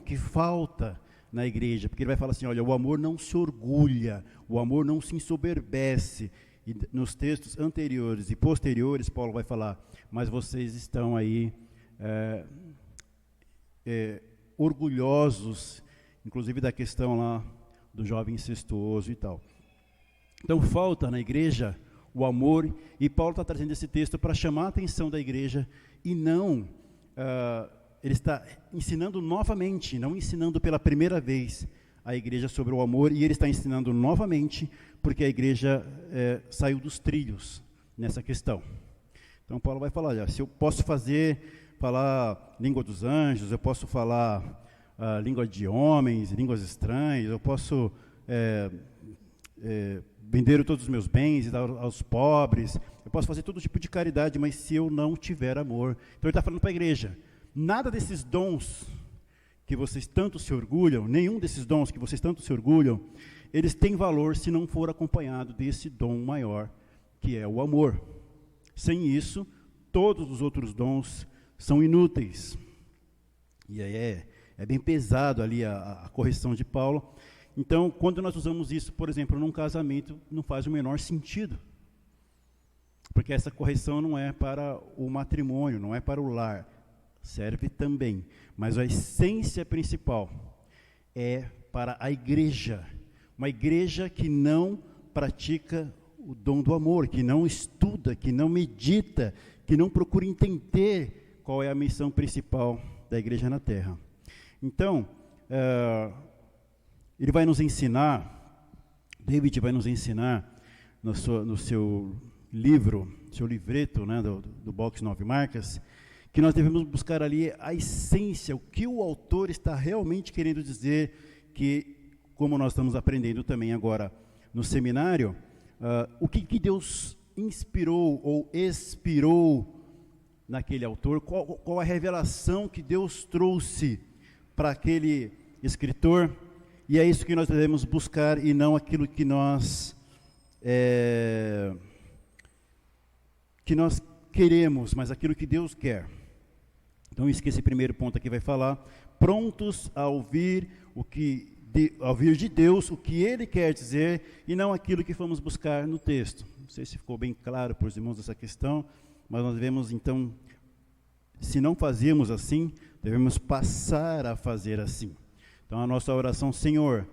que falta na igreja, porque ele vai falar assim, olha, o amor não se orgulha, o amor não se ensoberbece. E nos textos anteriores e posteriores, Paulo vai falar, mas vocês estão aí orgulhosos, inclusive da questão lá do jovem incestuoso e tal. Então falta na igreja o amor, e Paulo está trazendo esse texto para chamar a atenção da igreja, e não, ele está ensinando novamente, não ensinando pela primeira vez a igreja sobre o amor, e ele está ensinando novamente, porque a igreja saiu dos trilhos nessa questão. Então Paulo vai falar, se eu posso falar língua dos anjos, eu posso falar língua de homens, línguas estranhas, eu posso vender todos os meus bens e dar aos pobres, eu posso fazer todo tipo de caridade, mas se eu não tiver amor. Então ele está falando para a igreja, nada desses dons que vocês tanto se orgulham, nenhum desses dons que vocês tanto se orgulham, eles têm valor se não for acompanhado desse dom maior, que é o amor. Sem isso, todos os outros dons são inúteis. E aí é bem pesado ali a correção de Paulo. Então, quando nós usamos isso, por exemplo, num casamento, não faz o menor sentido. Porque essa correção não é para o matrimônio, não é para o lar. Serve também. Mas a essência principal é para a igreja. Uma igreja que não pratica o dom do amor, que não estuda, que não medita, que não procura entender qual é a missão principal da igreja na terra. Então, ele vai nos ensinar, David vai nos ensinar no seu livro, seu livreto, né, do Box 9 Marcas, que nós devemos buscar ali a essência, o que o autor está realmente querendo dizer, que, como nós estamos aprendendo também agora no seminário, o que Deus inspirou ou expirou naquele autor, qual a revelação que Deus trouxe para aquele escritor, e é isso que nós devemos buscar, e não aquilo que nós queremos, mas aquilo que Deus quer. Então, isso que esse primeiro ponto aqui vai falar, prontos a ouvir de Deus o que Ele quer dizer, e não aquilo que fomos buscar no texto. Não sei se ficou bem claro para os irmãos essa questão, mas nós devemos, então, se não fazíamos assim, devemos passar a fazer assim. Então, a nossa oração, Senhor,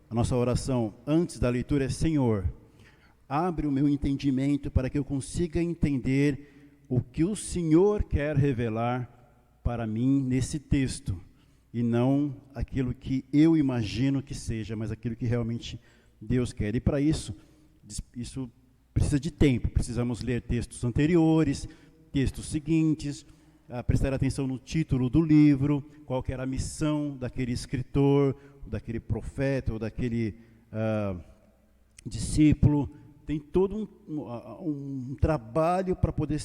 a nossa oração antes da leitura é, Senhor, abre o meu entendimento para que eu consiga entender o que o Senhor quer revelar para mim nesse texto, e não aquilo que eu imagino que seja, mas aquilo que realmente Deus quer. E para isso precisa de tempo, precisamos ler textos anteriores, textos seguintes, prestar atenção no título do livro, qual que era a missão daquele escritor, daquele profeta, ou daquele discípulo. Tem todo um trabalho para poder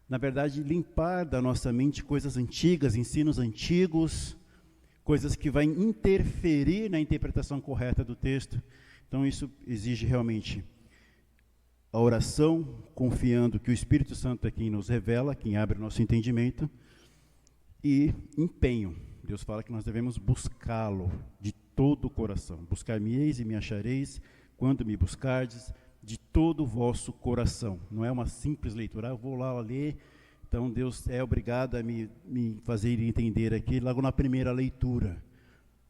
na verdade, limpar da nossa mente coisas antigas, ensinos antigos, coisas que vão interferir na interpretação correta do texto. Então, isso exige realmente a oração, confiando que o Espírito Santo é quem nos revela, quem abre o nosso entendimento, e empenho. Deus fala que nós devemos buscá-lo de todo o coração. Buscar-me-eis e me achareis, quando me buscardes, de todo o vosso coração. Não é uma simples leitura, eu vou lá ler, então Deus é obrigado a me fazer entender aqui, logo na primeira leitura.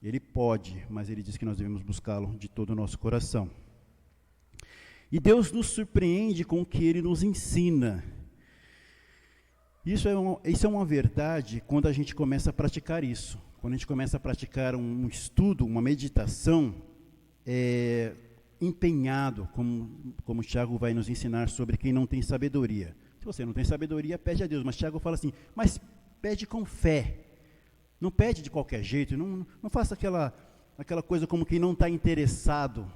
Ele pode, mas Ele diz que nós devemos buscá-lo de todo o nosso coração. E Deus nos surpreende com o que Ele nos ensina. Isso é uma verdade quando a gente começa a praticar isso. Quando a gente começa a praticar um estudo, uma meditação, empenhado, como Tiago vai nos ensinar sobre quem não tem sabedoria. Se você não tem sabedoria, pede a Deus, mas Tiago fala assim, mas pede com fé, não pede de qualquer jeito, não faça aquela coisa como quem não está interessado,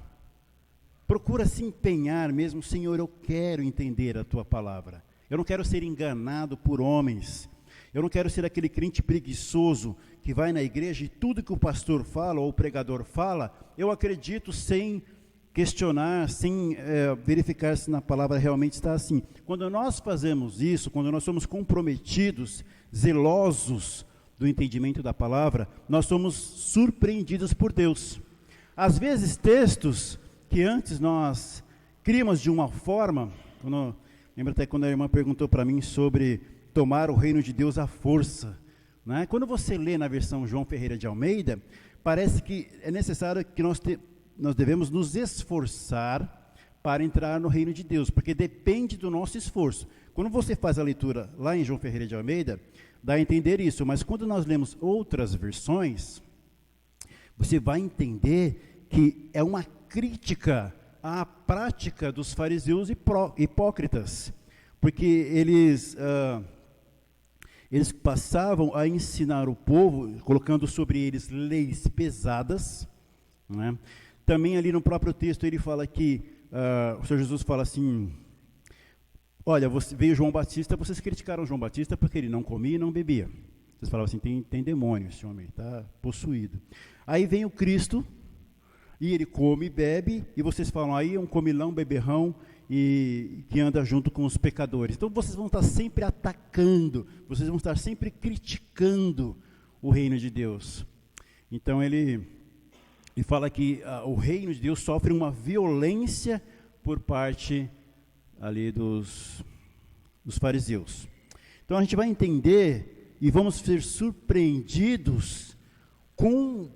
procura se empenhar mesmo, Senhor, eu quero entender a Tua palavra, eu não quero ser enganado por homens, eu não quero ser aquele crente preguiçoso que vai na igreja e tudo que o pastor fala ou o pregador fala, eu acredito sem questionar, sem verificar se na palavra realmente está assim. Quando nós fazemos isso, quando nós somos comprometidos, zelosos do entendimento da palavra, nós somos surpreendidos por Deus. Às vezes, textos que antes nós criamos de uma forma, lembra até quando a irmã perguntou para mim sobre tomar o reino de Deus à força, né? Quando você lê na versão João Ferreira de Almeida, parece que é necessário que nós devemos nos esforçar para entrar no reino de Deus, porque depende do nosso esforço. Quando você faz a leitura lá em João Ferreira de Almeida, dá a entender isso, mas quando nós lemos outras versões, você vai entender que é uma crítica à prática dos fariseus hipócritas, porque eles passavam a ensinar o povo, colocando sobre eles leis pesadas, né? Também ali no próprio texto ele fala que, o Senhor Jesus fala assim, olha, veio João Batista, vocês criticaram João Batista porque ele não comia e não bebia. Vocês falavam assim, tem demônio esse homem, está possuído. Aí vem o Cristo, e ele come e bebe, e vocês falam aí, é um comilão, beberrão, e que anda junto com os pecadores. Então vocês vão estar sempre atacando, vocês vão estar sempre criticando o reino de Deus. Então ele fala que o reino de Deus sofre uma violência por parte ali dos fariseus. Então a gente vai entender e vamos ser surpreendidos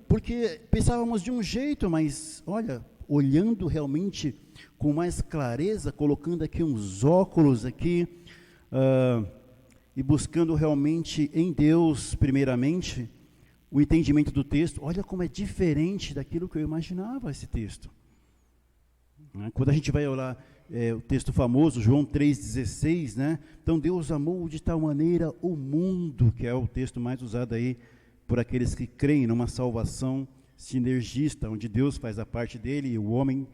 porque pensávamos de um jeito, mas olha, olhando realmente com mais clareza, colocando aqui uns óculos aqui, e buscando realmente em Deus, primeiramente, o entendimento do texto, olha como é diferente daquilo que eu imaginava esse texto. Quando a gente vai olhar o texto famoso, João 3,16, né? Então Deus amou de tal maneira o mundo, que é o texto mais usado aí por aqueles que creem numa salvação sinergista, onde Deus faz a parte dele e o homem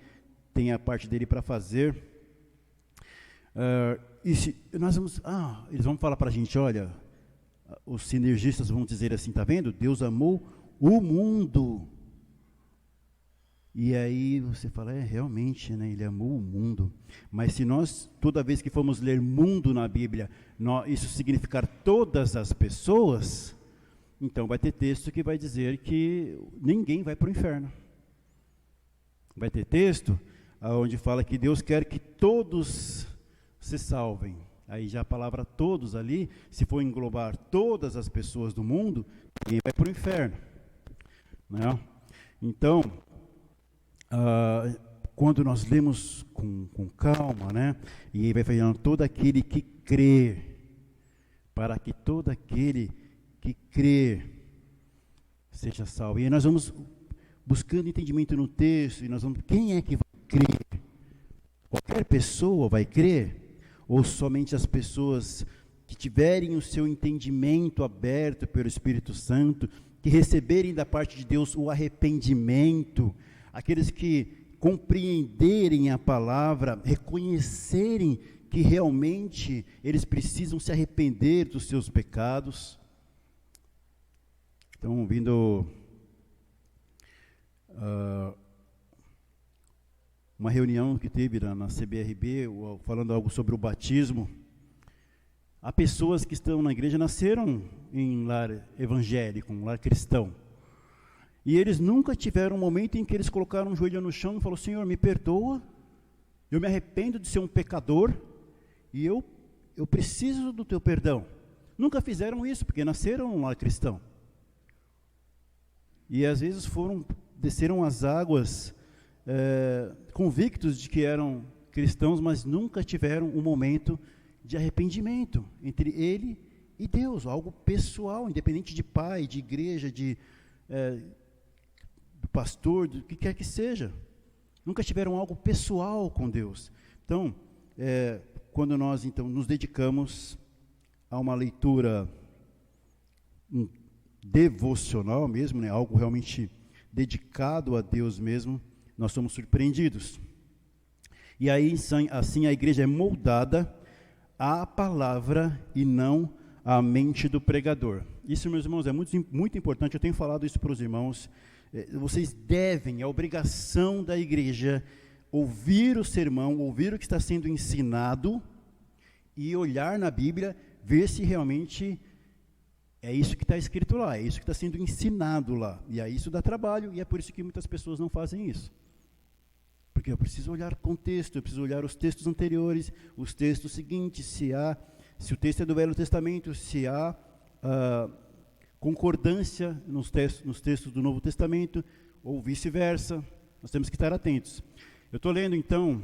tem a parte dele para fazer. Eles vão falar para a gente, olha, os sinergistas vão dizer assim, tá vendo? Deus amou o mundo. E aí você fala, realmente, né, ele amou o mundo. Mas se nós, toda vez que formos ler mundo na Bíblia, isso significar todas as pessoas, então vai ter texto que vai dizer que ninguém vai para o inferno. Vai ter texto onde fala que Deus quer que todos se salvem. Aí já a palavra todos ali, se for englobar todas as pessoas do mundo, ninguém vai para o inferno, né? Então, quando nós lemos com calma, né? E aí vai falando, todo aquele que crê, para que todo aquele que crê seja salvo. E aí nós vamos buscando entendimento no texto, e nós vamos, quem é que vai crer? Qualquer pessoa vai crer? Ou somente as pessoas que tiverem o seu entendimento aberto pelo Espírito Santo, que receberem da parte de Deus o arrependimento, aqueles que compreenderem a palavra, reconhecerem que realmente eles precisam se arrepender dos seus pecados. Então, vindo uma reunião que teve na CBRB, falando algo sobre o batismo. Há pessoas que estão na igreja, nasceram em lar evangélico, um lar cristão. E eles nunca tiveram um momento em que eles colocaram o joelho no chão e falaram, Senhor, me perdoa, eu me arrependo de ser um pecador, e eu preciso do teu perdão. Nunca fizeram isso, porque nasceram num lar cristão. E às vezes desceram as águas convictos de que eram cristãos, mas nunca tiveram um momento de arrependimento entre ele e Deus, algo pessoal, independente de pai, de igreja, do pastor, do que quer que seja. Nunca tiveram algo pessoal com Deus. Então, quando nós então nos dedicamos a uma leitura devocional mesmo, né, algo realmente dedicado a Deus mesmo, nós somos surpreendidos. E aí, assim a igreja é moldada à palavra e não à mente do pregador. Isso, meus irmãos, é muito, muito importante, eu tenho falado isso para os irmãos, vocês devem, é obrigação da igreja, ouvir o sermão, ouvir o que está sendo ensinado, e olhar na Bíblia, ver se realmente É isso que está escrito lá, é isso que está sendo ensinado lá. E aí isso dá trabalho, e é por isso que muitas pessoas não fazem isso. Porque eu preciso olhar contexto, eu preciso olhar os textos anteriores, os textos seguintes, se o texto é do Velho Testamento, se há concordância nos textos do Novo Testamento, ou vice-versa. Nós temos que estar atentos. Eu estou lendo, então,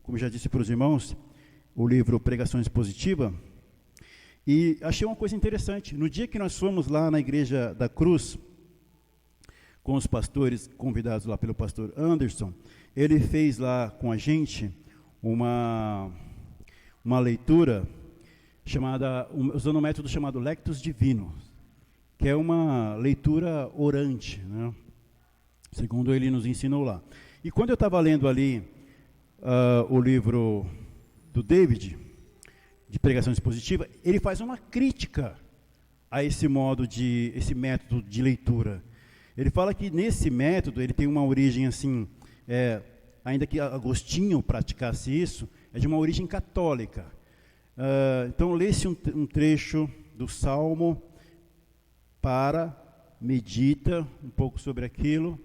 como já disse para os irmãos, o livro Pregação Expositiva, e achei uma coisa interessante. No dia que nós fomos lá na Igreja da Cruz, com os pastores convidados lá pelo pastor Anderson, ele fez lá com a gente uma leitura usando um método chamado Lectus Divino, que é uma leitura orante, né? Segundo ele nos ensinou lá. E quando eu estava lendo ali o livro do David, de pregação expositiva, ele faz uma crítica a esse método de leitura. Ele fala que nesse método, ele tem uma origem assim, ainda que Agostinho praticasse isso, é de uma origem católica. Então, lê-se um trecho do Salmo, medita um pouco sobre aquilo,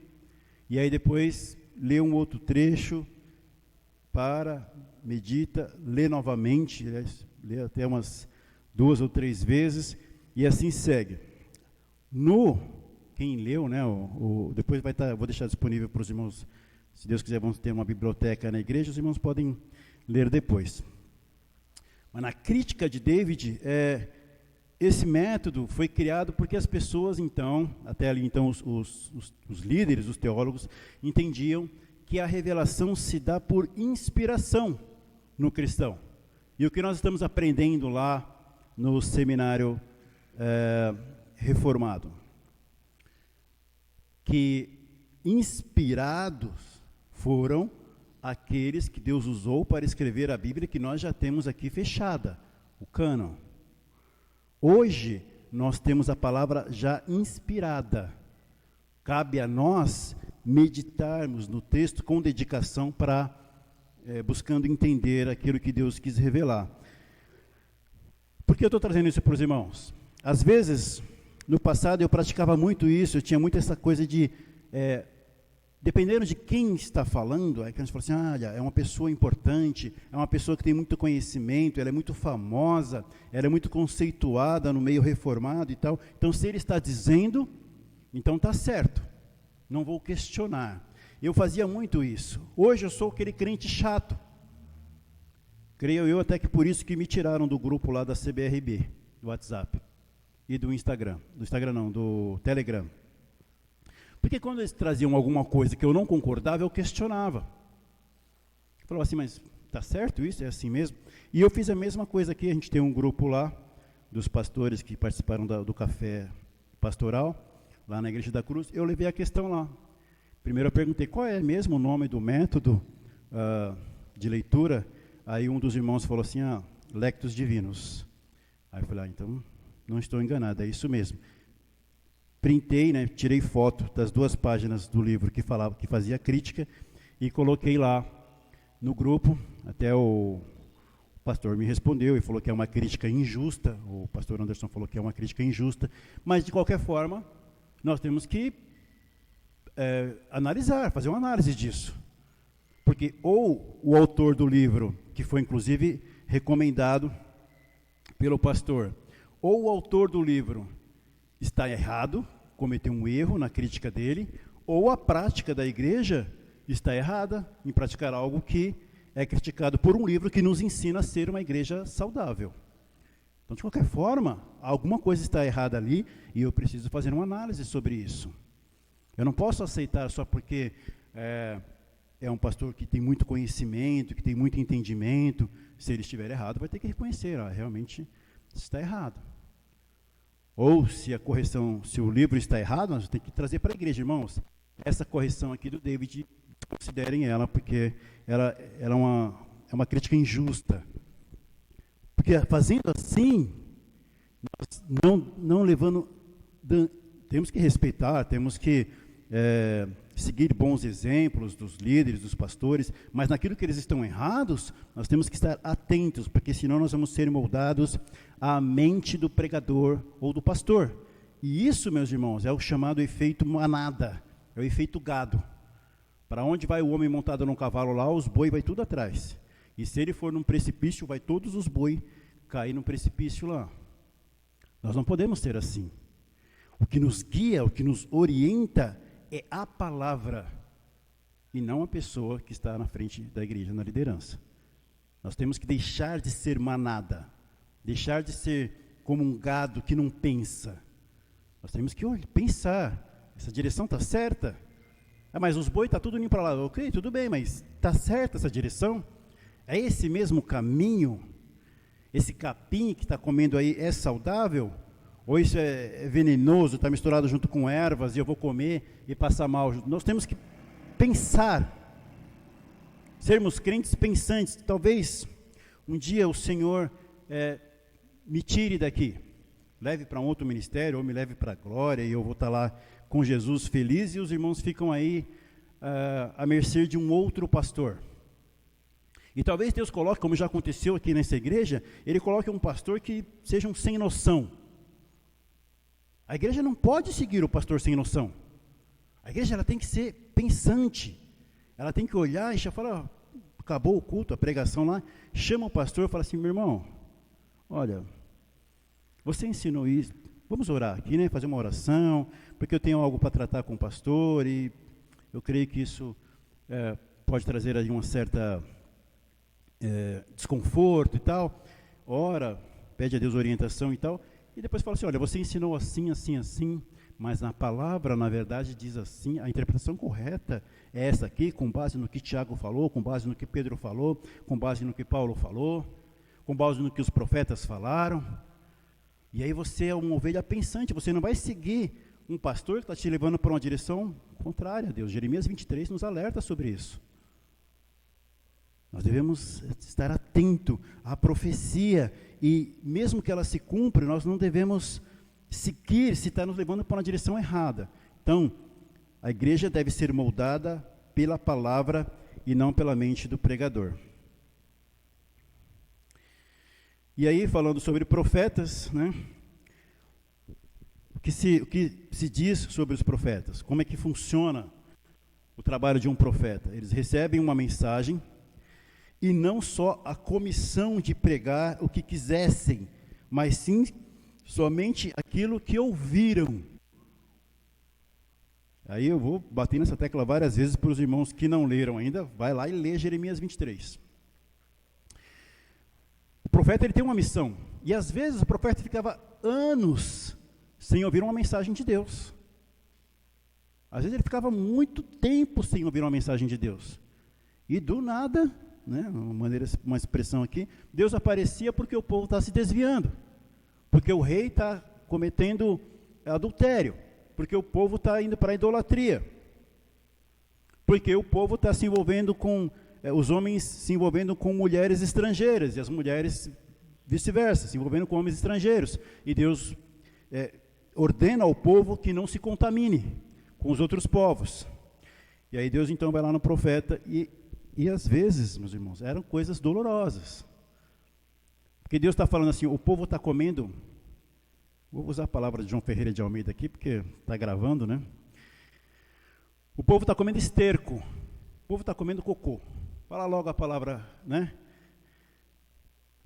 e aí depois lê um outro trecho, medita, lê novamente, lê até umas 2 ou 3 vezes, e assim segue. Quem leu, né, depois vou deixar disponível para os irmãos, se Deus quiser, vamos ter uma biblioteca na igreja, os irmãos podem ler depois. Mas na crítica de David, esse método foi criado porque as pessoas, então, até ali, então, os líderes, os teólogos, entendiam que a revelação se dá por inspiração no cristão. E o que nós estamos aprendendo lá no seminário reformado? Que inspirados foram aqueles que Deus usou para escrever a Bíblia, que nós já temos aqui fechada, o cânon. Hoje, nós temos a palavra já inspirada. Cabe a nós meditarmos no texto com dedicação buscando entender aquilo que Deus quis revelar. Por que eu estou trazendo isso para os irmãos? Às vezes, no passado, eu praticava muito isso, eu tinha muito essa coisa de, dependendo de quem está falando, que a gente fala assim, olha, é uma pessoa importante, é uma pessoa que tem muito conhecimento, ela é muito famosa, ela é muito conceituada no meio reformado e tal, então se ele está dizendo, então está certo, não vou questionar. Eu fazia muito isso. Hoje eu sou aquele crente chato. Creio eu até que por isso que me tiraram do grupo lá da CBRB, do WhatsApp e do Instagram. Do Instagram não, do Telegram. Porque quando eles traziam alguma coisa que eu não concordava, eu questionava. Eu falava assim, mas está certo isso? É assim mesmo? E eu fiz a mesma coisa aqui. A gente tem um grupo lá, dos pastores que participaram do café pastoral, lá na Igreja da Cruz. Eu levei a questão lá. Primeiro eu perguntei, qual é mesmo o nome do método de leitura? Aí um dos irmãos falou assim, Lectus Divinos. Aí eu falei, então não estou enganado, é isso mesmo. Printei, né, tirei foto das 2 páginas do livro que fazia crítica e coloquei lá no grupo. Até o pastor me respondeu e falou que é uma crítica injusta. O pastor Anderson falou que é uma crítica injusta. Mas, de qualquer forma, nós temos que analisar, fazer uma análise disso. Porque ou o autor do livro, que foi inclusive recomendado pelo pastor, ou o autor do livro está errado, cometeu um erro na crítica dele, ou a prática da igreja está errada em praticar algo que é criticado por um livro que nos ensina a ser uma igreja saudável. Então, de qualquer forma, alguma coisa está errada ali e eu preciso fazer uma análise sobre isso. Eu não posso aceitar só porque é um pastor que tem muito conhecimento, que tem muito entendimento. Se ele estiver errado, vai ter que reconhecer, realmente está errado. Ou se o livro está errado, nós temos que trazer para a igreja, irmãos. Essa correção aqui do David, considerem ela, porque ela é uma crítica injusta. Porque fazendo assim, nós não levando, temos que respeitar, temos que seguir bons exemplos dos líderes, dos pastores, mas naquilo que eles estão errados, nós temos que estar atentos, porque senão nós vamos ser moldados à mente do pregador ou do pastor. E isso, meus irmãos, é o chamado efeito manada, é o efeito gado. Para onde vai o homem montado num cavalo lá, os boi vai tudo atrás. E se ele for num precipício, vai todos os boi cair no precipício lá. Nós não podemos ser assim. O que nos guia, o que nos orienta é a palavra e não a pessoa que está na frente da igreja, na liderança. Nós temos que deixar de ser manada, deixar de ser como um gado que não pensa. Nós temos que pensar, essa direção está certa? Mas os boi está tudo indo para lá. Ok, tudo bem, mas está certa essa direção? É esse mesmo caminho? Esse capim que está comendo aí é saudável? Ou isso é venenoso, está misturado junto com ervas e eu vou comer e passar mal? Nós temos que pensar, sermos crentes pensantes. Talvez um dia o Senhor me tire daqui, leve para um outro ministério, ou me leve para a glória, e eu vou estar lá com Jesus feliz, e os irmãos ficam aí à mercê de um outro pastor. E talvez Deus coloque, como já aconteceu aqui nessa igreja, Ele coloque um pastor que seja um sem noção. A igreja não pode seguir o pastor sem noção. A igreja ela tem que ser pensante. Ela tem que olhar e já falar, acabou o culto, a pregação lá, chama o pastor e fala assim, meu irmão, olha, você ensinou isso, vamos orar aqui, né? Fazer uma oração, porque eu tenho algo para tratar com o pastor e eu creio que isso pode trazer aí uma certa desconforto e tal. Ora, pede a Deus orientação e tal. E depois fala assim, olha, você ensinou assim, assim, assim, mas na palavra, na verdade, diz assim, a interpretação correta é essa aqui, com base no que Tiago falou, com base no que Pedro falou, com base no que Paulo falou, com base no que os profetas falaram. E aí você é uma ovelha pensante, você não vai seguir um pastor que está te levando para uma direção contrária a Deus. Jeremias 23 nos alerta sobre isso. Nós devemos estar atento à profecia e mesmo que ela se cumpra, nós não devemos seguir se está nos levando para uma direção errada. Então, a igreja deve ser moldada pela palavra e não pela mente do pregador. E aí, falando sobre profetas, né? O que se diz sobre os profetas? Como é que funciona o trabalho de um profeta? Eles recebem uma mensagem e não só a comissão de pregar o que quisessem, mas sim somente aquilo que ouviram. Aí eu vou bater nessa tecla várias vezes para os irmãos que não leram ainda, vai lá e lê Jeremias 23. O profeta ele tem uma missão, e às vezes o profeta ficava anos sem ouvir uma mensagem de Deus. Às vezes ele ficava muito tempo sem ouvir uma mensagem de Deus. E do nada, né, uma expressão aqui, Deus aparecia porque o povo está se desviando, porque o rei está cometendo adultério, porque o povo está indo para a idolatria, porque o povo está se envolvendo com, os homens se envolvendo com mulheres estrangeiras, e as mulheres vice-versa, se envolvendo com homens estrangeiros, e Deus ordena ao povo que não se contamine com os outros povos. E aí Deus então vai lá no profeta, e às vezes, meus irmãos, eram coisas dolorosas, porque Deus está falando assim, o povo está comendo, vou usar a palavra de João Ferreira de Almeida aqui, porque está gravando, né? O povo está comendo esterco, o povo está comendo cocô, fala logo a palavra, né?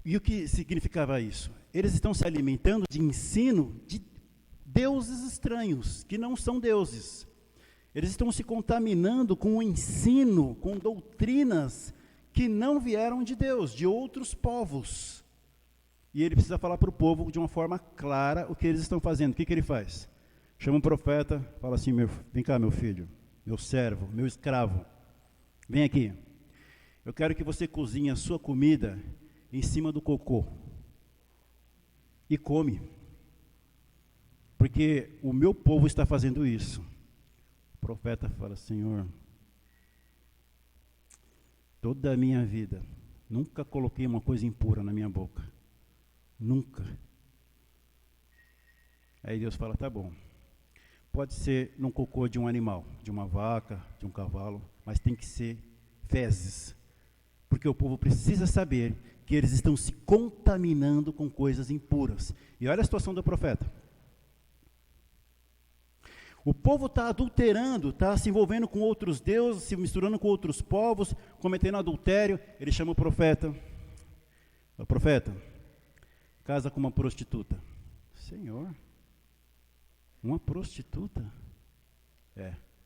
E o que significava isso? Eles estão se alimentando de ensino de deuses estranhos, que não são deuses. Eles estão se contaminando com o ensino, com doutrinas que não vieram de Deus, de outros povos. E ele precisa falar para o povo de uma forma clara o que eles estão fazendo. O que ele faz? Chama um profeta, fala assim, vem cá meu filho, meu servo, meu escravo, vem aqui. Eu quero que você cozinhe a sua comida em cima do cocô e come. Porque o meu povo está fazendo isso. O profeta fala, Senhor, toda a minha vida, nunca coloquei uma coisa impura na minha boca. Nunca. Aí Deus fala, tá bom. Pode ser num cocô de um animal, de uma vaca, de um cavalo, mas tem que ser fezes. Porque o povo precisa saber que eles estão se contaminando com coisas impuras. E olha a situação do profeta. O povo está adulterando, está se envolvendo com outros deuses, se misturando com outros povos, cometendo adultério. Ele chama o profeta. O profeta, casa com uma prostituta. Senhor, uma prostituta?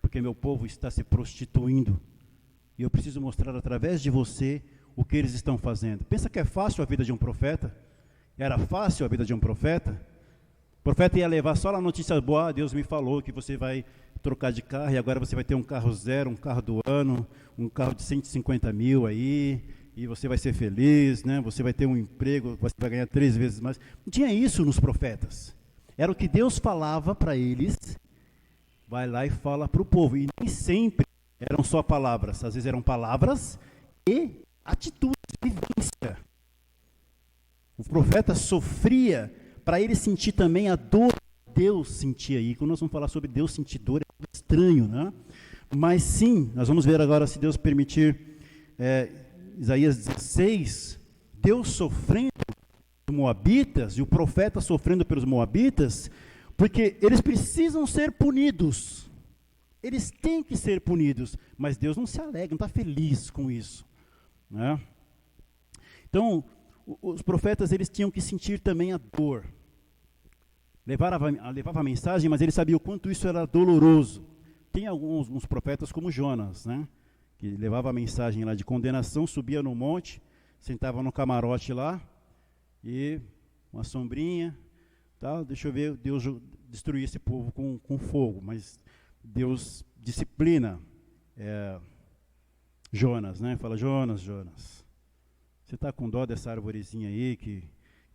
Porque meu povo está se prostituindo. E eu preciso mostrar através de você o que eles estão fazendo. Pensa que é fácil a vida de um profeta? Era fácil a vida de um profeta? O profeta ia levar só a notícia boa: Deus me falou que você vai trocar de carro e agora você vai ter um carro zero, um carro do ano, um carro de 150 mil aí, e você vai ser feliz, né? Você vai ter um emprego, você vai ganhar 3 vezes mais. Não tinha isso nos profetas. Era o que Deus falava para eles, vai lá e fala para o povo. E nem sempre eram só palavras, às vezes eram palavras e atitudes, vivência. O profeta sofria para ele sentir também a dor que Deus sentia aí. Quando nós vamos falar sobre Deus sentir dor, é algo estranho, né? Mas sim, nós vamos ver agora, se Deus permitir, Isaías 16, Deus sofrendo pelos moabitas, e o profeta sofrendo pelos moabitas, porque eles precisam ser punidos. Eles têm que ser punidos, mas Deus não se alegra, não está feliz com isso, né? Então, os profetas, eles tinham que sentir também a dor. Levava a mensagem, mas eles sabiam o quanto isso era doloroso. Tem alguns profetas como Jonas, né? Que levava a mensagem lá de condenação, subia no monte, sentava no camarote lá, e uma sombrinha, tal, deixa eu ver, Deus destruir esse povo com fogo, mas Deus disciplina Jonas, né? Fala: Jonas, você está com dó dessa arvorezinha aí, que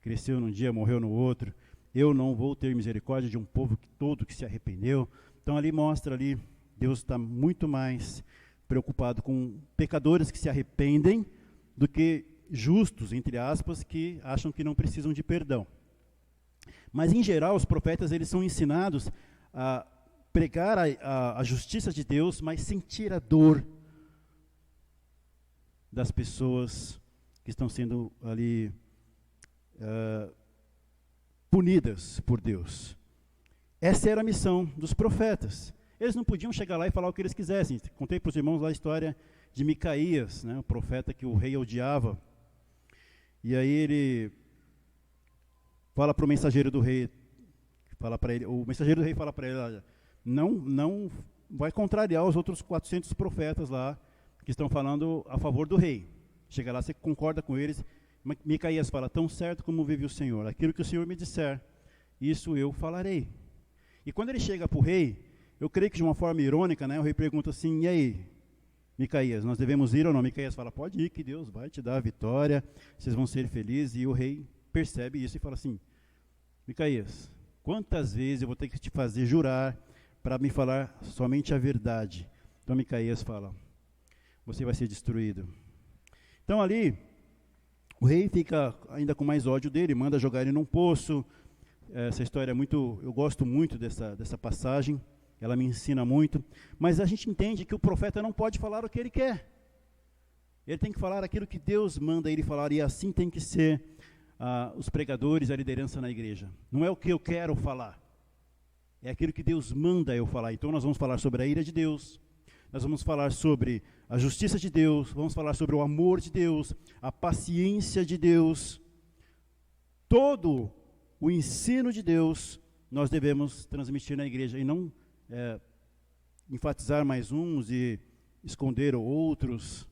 cresceu num dia, morreu no outro. Eu não vou ter misericórdia de um povo todo que se arrependeu. Então ali mostra ali, Deus está muito mais preocupado com pecadores que se arrependem do que justos, entre aspas, que acham que não precisam de perdão. Mas em geral os profetas, eles são ensinados a pregar a justiça de Deus, mas sentir a dor das pessoas que estão sendo ali punidas por Deus. Essa era a missão dos profetas. Eles não podiam chegar lá e falar o que eles quisessem. Contei para os irmãos lá a história de Micaías, né, o profeta que o rei odiava. E aí ele fala para o mensageiro do rei, o mensageiro do rei fala para ele: olha, não vai contrariar os outros 400 profetas lá que estão falando a favor do rei. Chega lá, você concorda com eles. Micaías fala: tão certo como vive o Senhor, aquilo que o Senhor me disser, isso eu falarei. E quando ele chega para o rei, eu creio que de uma forma irônica, né, o rei pergunta assim: e aí, Micaías, nós devemos ir ou não? Micaías fala: pode ir, que Deus vai te dar a vitória, vocês vão ser felizes. E o rei percebe isso e fala assim: Micaías, quantas vezes eu vou ter que te fazer jurar para me falar somente a verdade? Então Micaías fala: você vai ser destruído. Então ali, o rei fica ainda com mais ódio dele, manda jogar ele num poço. Essa história é muito, eu gosto muito dessa passagem, ela me ensina muito, mas a gente entende que o profeta não pode falar o que ele quer. Ele tem que falar aquilo que Deus manda ele falar, e assim tem que ser os pregadores, a liderança na igreja. Não é o que eu quero falar, é aquilo que Deus manda eu falar. Então nós vamos falar sobre a ira de Deus, nós vamos falar sobre a justiça de Deus, vamos falar sobre o amor de Deus, a paciência de Deus. Todo o ensino de Deus nós devemos transmitir na igreja, e não enfatizar mais uns e esconder outros.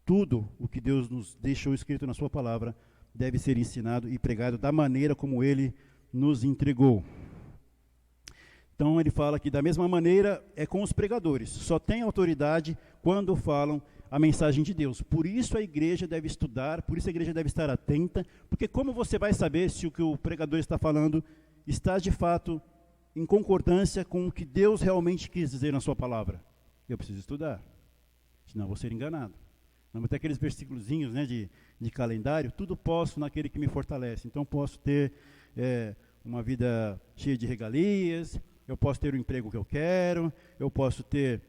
Tudo o que Deus nos deixou escrito na sua palavra deve ser ensinado e pregado da maneira como Ele nos entregou. Então ele fala que da mesma maneira é com os pregadores, só tem autoridade quando falam a mensagem de Deus. Por isso a igreja deve estudar, por isso a igreja deve estar atenta, porque como você vai saber se o que o pregador está falando está de fato em concordância com o que Deus realmente quis dizer na sua palavra? Eu preciso estudar, senão vou ser enganado. Não vai ter aqueles versículozinhos, né, de calendário: tudo posso naquele que me fortalece. Então posso ter uma vida cheia de regalias, eu posso ter o emprego que eu quero, eu posso ter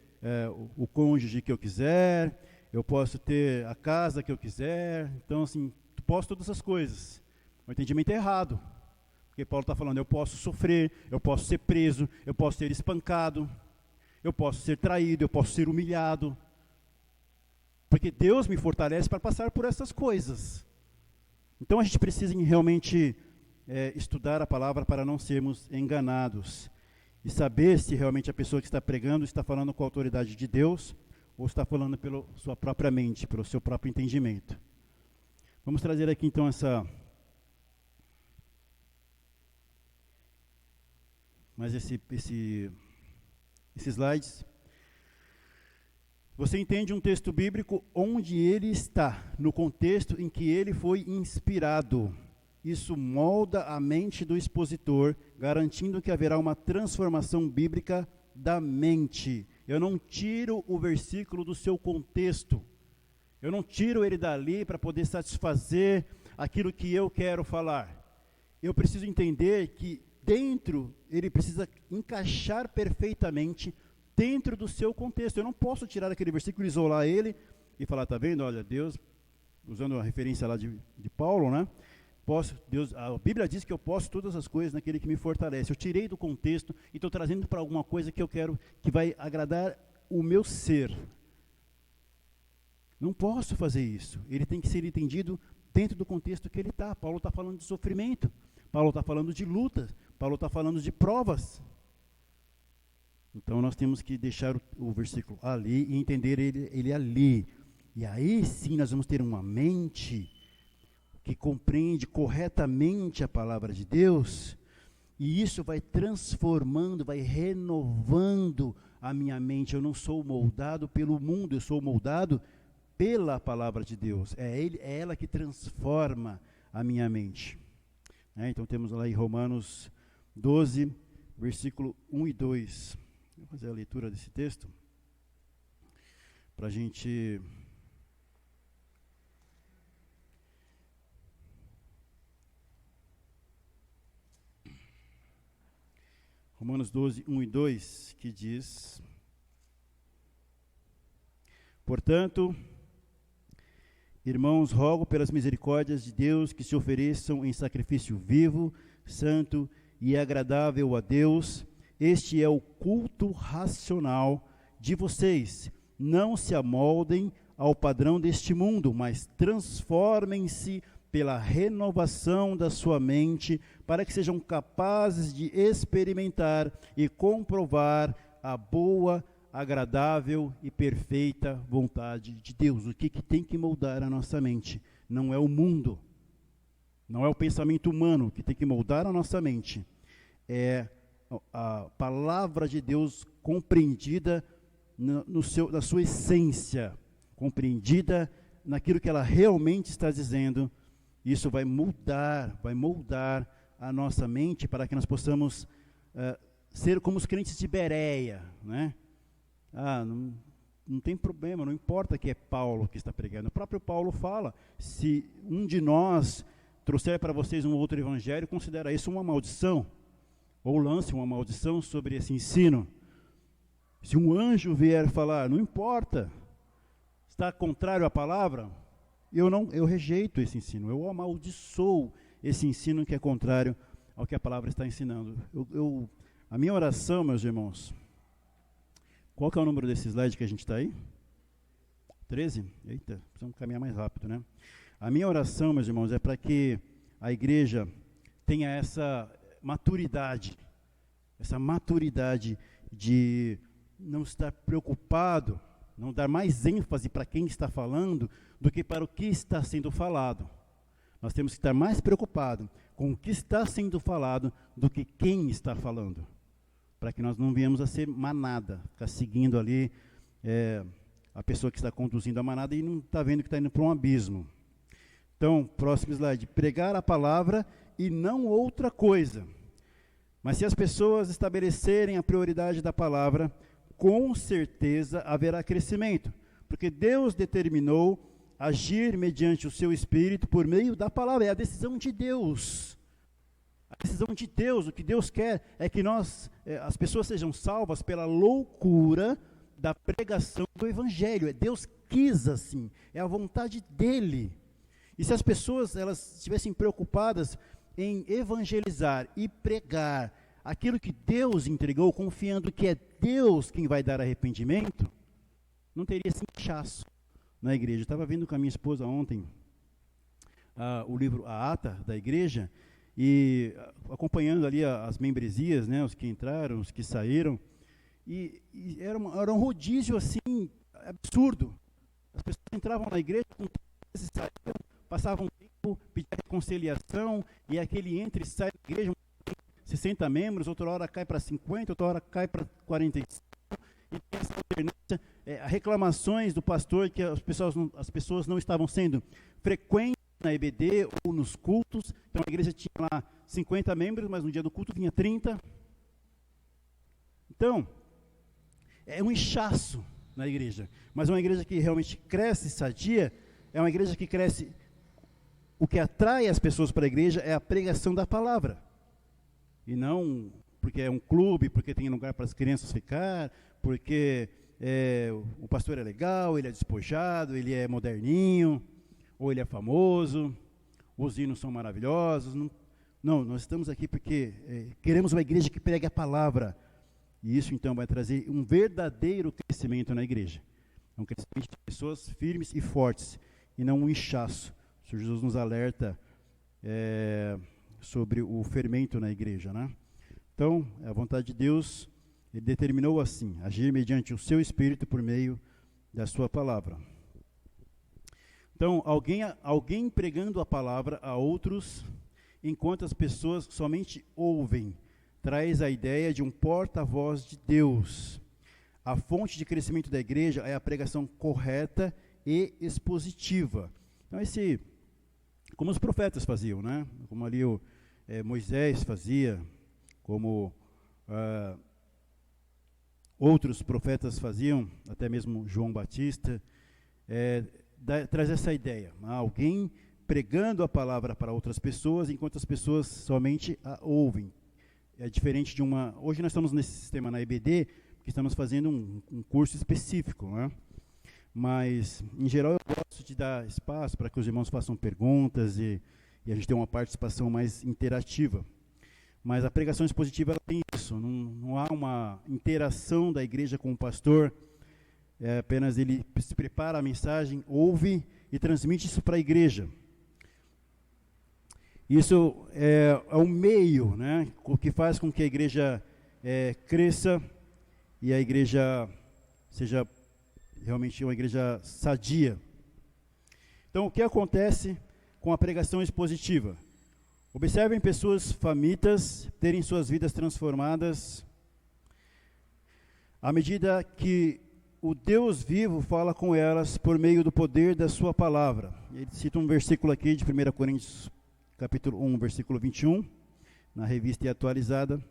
o cônjuge que eu quiser, eu posso ter a casa que eu quiser. Então, assim, posso todas essas coisas. O entendimento é errado. Porque Paulo está falando, eu posso sofrer, eu posso ser preso, eu posso ser espancado, eu posso ser traído, eu posso ser humilhado. Porque Deus me fortalece para passar por essas coisas. Então a gente precisa realmente estudar a palavra para não sermos enganados. E saber se realmente a pessoa que está pregando está falando com a autoridade de Deus ou está falando pela sua própria mente, pelo seu próprio entendimento. Vamos trazer aqui então esses slides. Você entende um texto bíblico onde ele está, no contexto em que ele foi inspirado. Isso molda a mente do expositor, garantindo que haverá uma transformação bíblica da mente. Eu não tiro o versículo do seu contexto. Eu não tiro ele dali para poder satisfazer aquilo que eu quero falar. Eu preciso entender que dentro, ele precisa encaixar perfeitamente dentro do seu contexto. Eu não posso tirar aquele versículo, isolar ele e falar, tá vendo, olha, Deus, usando a referência lá de Paulo, né? A Bíblia diz que eu posso todas as coisas naquele que me fortalece. Eu tirei do contexto e estou trazendo para alguma coisa que eu quero, que vai agradar o meu ser. Não posso fazer isso. Ele tem que ser entendido dentro do contexto que ele está. Paulo está falando de sofrimento. Paulo está falando de lutas. Paulo está falando de provas. Então nós temos que deixar o versículo ali e entender ele ali. E aí sim nós vamos ter uma mente que compreende corretamente a palavra de Deus, e isso vai transformando, vai renovando a minha mente. Eu não sou moldado pelo mundo, eu sou moldado pela palavra de Deus. É ela que transforma a minha mente. Então temos lá em Romanos 12, versículo 1 e 2. Vou fazer a leitura desse texto, para a gente... Romanos 12, 1 e 2, que diz: Portanto, irmãos, rogo pelas misericórdias de Deus que se ofereçam em sacrifício vivo, santo e agradável a Deus. Este é o culto racional de vocês. Não se amoldem ao padrão deste mundo, mas transformem-se pela renovação da sua mente, para que sejam capazes de experimentar e comprovar a boa, agradável e perfeita vontade de Deus. O que tem que moldar a nossa mente? Não é o mundo, não é o pensamento humano que tem que moldar a nossa mente. É a palavra de Deus compreendida na sua essência, compreendida naquilo que ela realmente está dizendo. Isso vai moldar a nossa mente para que nós possamos ser como os crentes de Bereia, né? Não tem problema, não importa que é Paulo que está pregando. O próprio Paulo fala, se um de nós trouxer para vocês um outro evangelho, considera isso uma maldição, ou lance uma maldição sobre esse ensino. Se um anjo vier falar, não importa, está contrário à palavra, eu rejeito esse ensino, eu amaldiçoo esse ensino que é contrário ao que a palavra está ensinando. A minha oração, meus irmãos, qual que é o número desse slide que a gente está aí? 13? Eita, precisamos caminhar mais rápido, né? A minha oração, meus irmãos, é para que a igreja tenha essa maturidade de não estar preocupado, não dar mais ênfase para quem está falando do que para o que está sendo falado. Nós temos que estar mais preocupados com o que está sendo falado do que quem está falando, para que nós não venhamos a ser manada, ficar seguindo ali a pessoa que está conduzindo a manada e não está vendo que está indo para um abismo. Então, próximo slide, pregar a palavra e não outra coisa. Mas se as pessoas estabelecerem a prioridade da palavra, com certeza haverá crescimento, porque Deus determinou agir mediante o seu Espírito por meio da palavra. É a decisão de Deus. decisão de Deus, o que Deus quer é que as pessoas sejam salvas pela loucura da pregação do Evangelho. Deus quis assim, é a vontade dele. E se as pessoas elas estivessem preocupadas em evangelizar e pregar aquilo que Deus entregou, confiando que é Deus quem vai dar arrependimento, não teria esse inchaço na igreja. Eu estava vendo com a minha esposa ontem o livro A Ata da igreja, e acompanhando ali as membresias, né, os que entraram, os que saíram, e era um rodízio assim, absurdo. As pessoas entravam na igreja, e saíam, passavam tempo, pediam reconciliação, e aquele entra e sai da igreja, 60 membros, outra hora cai para 50, outra hora cai para 45, e tem essa alternância, reclamações do pastor que as pessoas não estavam sendo frequentes na EBD ou nos cultos. Então a igreja tinha lá 50 membros, mas no dia do culto vinha 30. Então, é um inchaço na igreja, mas uma igreja que realmente cresce sadia, é uma igreja que cresce, o que atrai as pessoas para a igreja é a pregação da palavra, e não porque é um clube, porque tem lugar para as crianças ficar, porque o pastor é legal, ele é despojado, ele é moderninho, ou ele é famoso, os hinos são maravilhosos. Não, nós estamos aqui porque queremos uma igreja que pregue a palavra, e isso então vai trazer um verdadeiro crescimento na igreja, um crescimento de pessoas firmes e fortes, e não um inchaço. O Senhor Jesus nos alerta sobre o fermento na igreja, né? Então, a vontade de Deus, ele determinou assim, agir mediante o seu Espírito por meio da sua palavra. Então, alguém pregando a palavra a outros, enquanto as pessoas somente ouvem, traz a ideia de um porta-voz de Deus. A fonte de crescimento da igreja é a pregação correta e expositiva. Então, como os profetas faziam, né? Como ali Moisés fazia, como outros profetas faziam, até mesmo João Batista, traz essa ideia, alguém pregando a palavra para outras pessoas, enquanto as pessoas somente a ouvem. É diferente de hoje nós estamos nesse sistema na EBD, que estamos fazendo um curso específico, né? Mas, em geral, eu gosto de dar espaço para que os irmãos façam perguntas e a gente tenha uma participação mais interativa. Mas a pregação expositiva ela tem isso, não há uma interação da igreja com o pastor, apenas ele se prepara a mensagem, ouve e transmite isso para a igreja. Isso é um meio, né, o que faz com que a igreja cresça e a igreja seja realmente uma igreja sadia. Então, o que acontece com a pregação expositiva? Observem pessoas famintas terem suas vidas transformadas à medida que o Deus vivo fala com elas por meio do poder da sua palavra. Ele cita um versículo aqui de 1 Coríntios, capítulo 1, versículo 21, na revista e atualizada.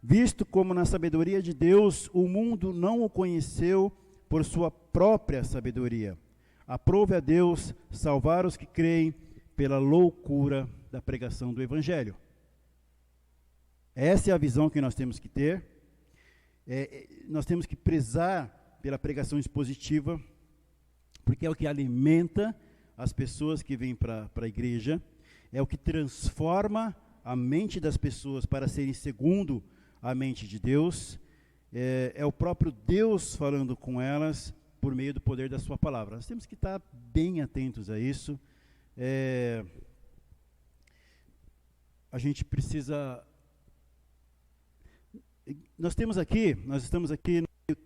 Visto como na sabedoria de Deus o mundo não o conheceu por sua própria sabedoria, aprove a Deus salvar os que creem pela loucura da pregação do Evangelho. Essa é a visão que nós temos que ter. Nós temos que prezar pela pregação expositiva, porque é o que alimenta as pessoas que vêm para a igreja, é o que transforma a mente das pessoas para serem segundo a mente de Deus, é o próprio Deus falando com elas por meio do poder da sua palavra. Nós temos que estar bem atentos a isso. A gente precisa... Nós estamos aqui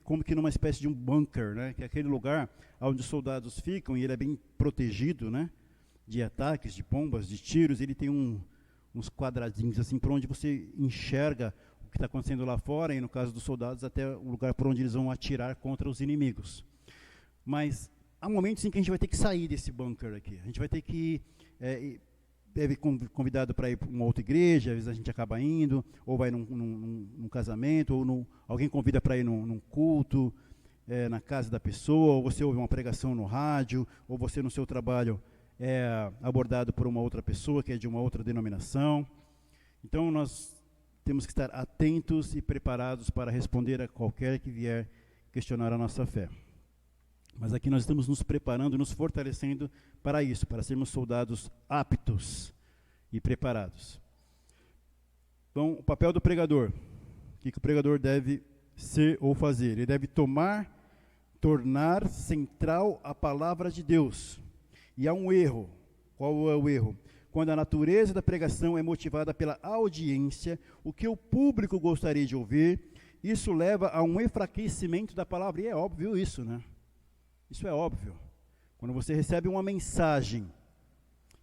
como que numa espécie de um bunker, né? Que é aquele lugar onde os soldados ficam, e ele é bem protegido, né? De ataques, de bombas, de tiros. Ele tem uns quadradinhos assim, por onde você enxerga o que está acontecendo lá fora, e no caso dos soldados, até o lugar por onde eles vão atirar contra os inimigos. Mas há momentos em que a gente vai ter que sair desse bunker aqui. A gente vai ter que deve convidado para ir para uma outra igreja, às vezes a gente acaba indo, ou vai num casamento, ou alguém convida para ir num culto, na casa da pessoa, ou você ouve uma pregação no rádio, ou você no seu trabalho é abordado por uma outra pessoa que é de uma outra denominação. Então nós temos que estar atentos e preparados para responder a qualquer que vier questionar a nossa fé. Mas aqui nós estamos nos preparando, nos fortalecendo para isso, para sermos soldados aptos e preparados. Então, o papel do pregador. O que o pregador deve ser ou fazer? Ele deve tornar central a palavra de Deus. E há um erro. Qual é o erro? Quando a natureza da pregação é motivada pela audiência, o que o público gostaria de ouvir, isso leva a um enfraquecimento da palavra. E é óbvio isso, né? Isso é óbvio. Quando você recebe uma mensagem,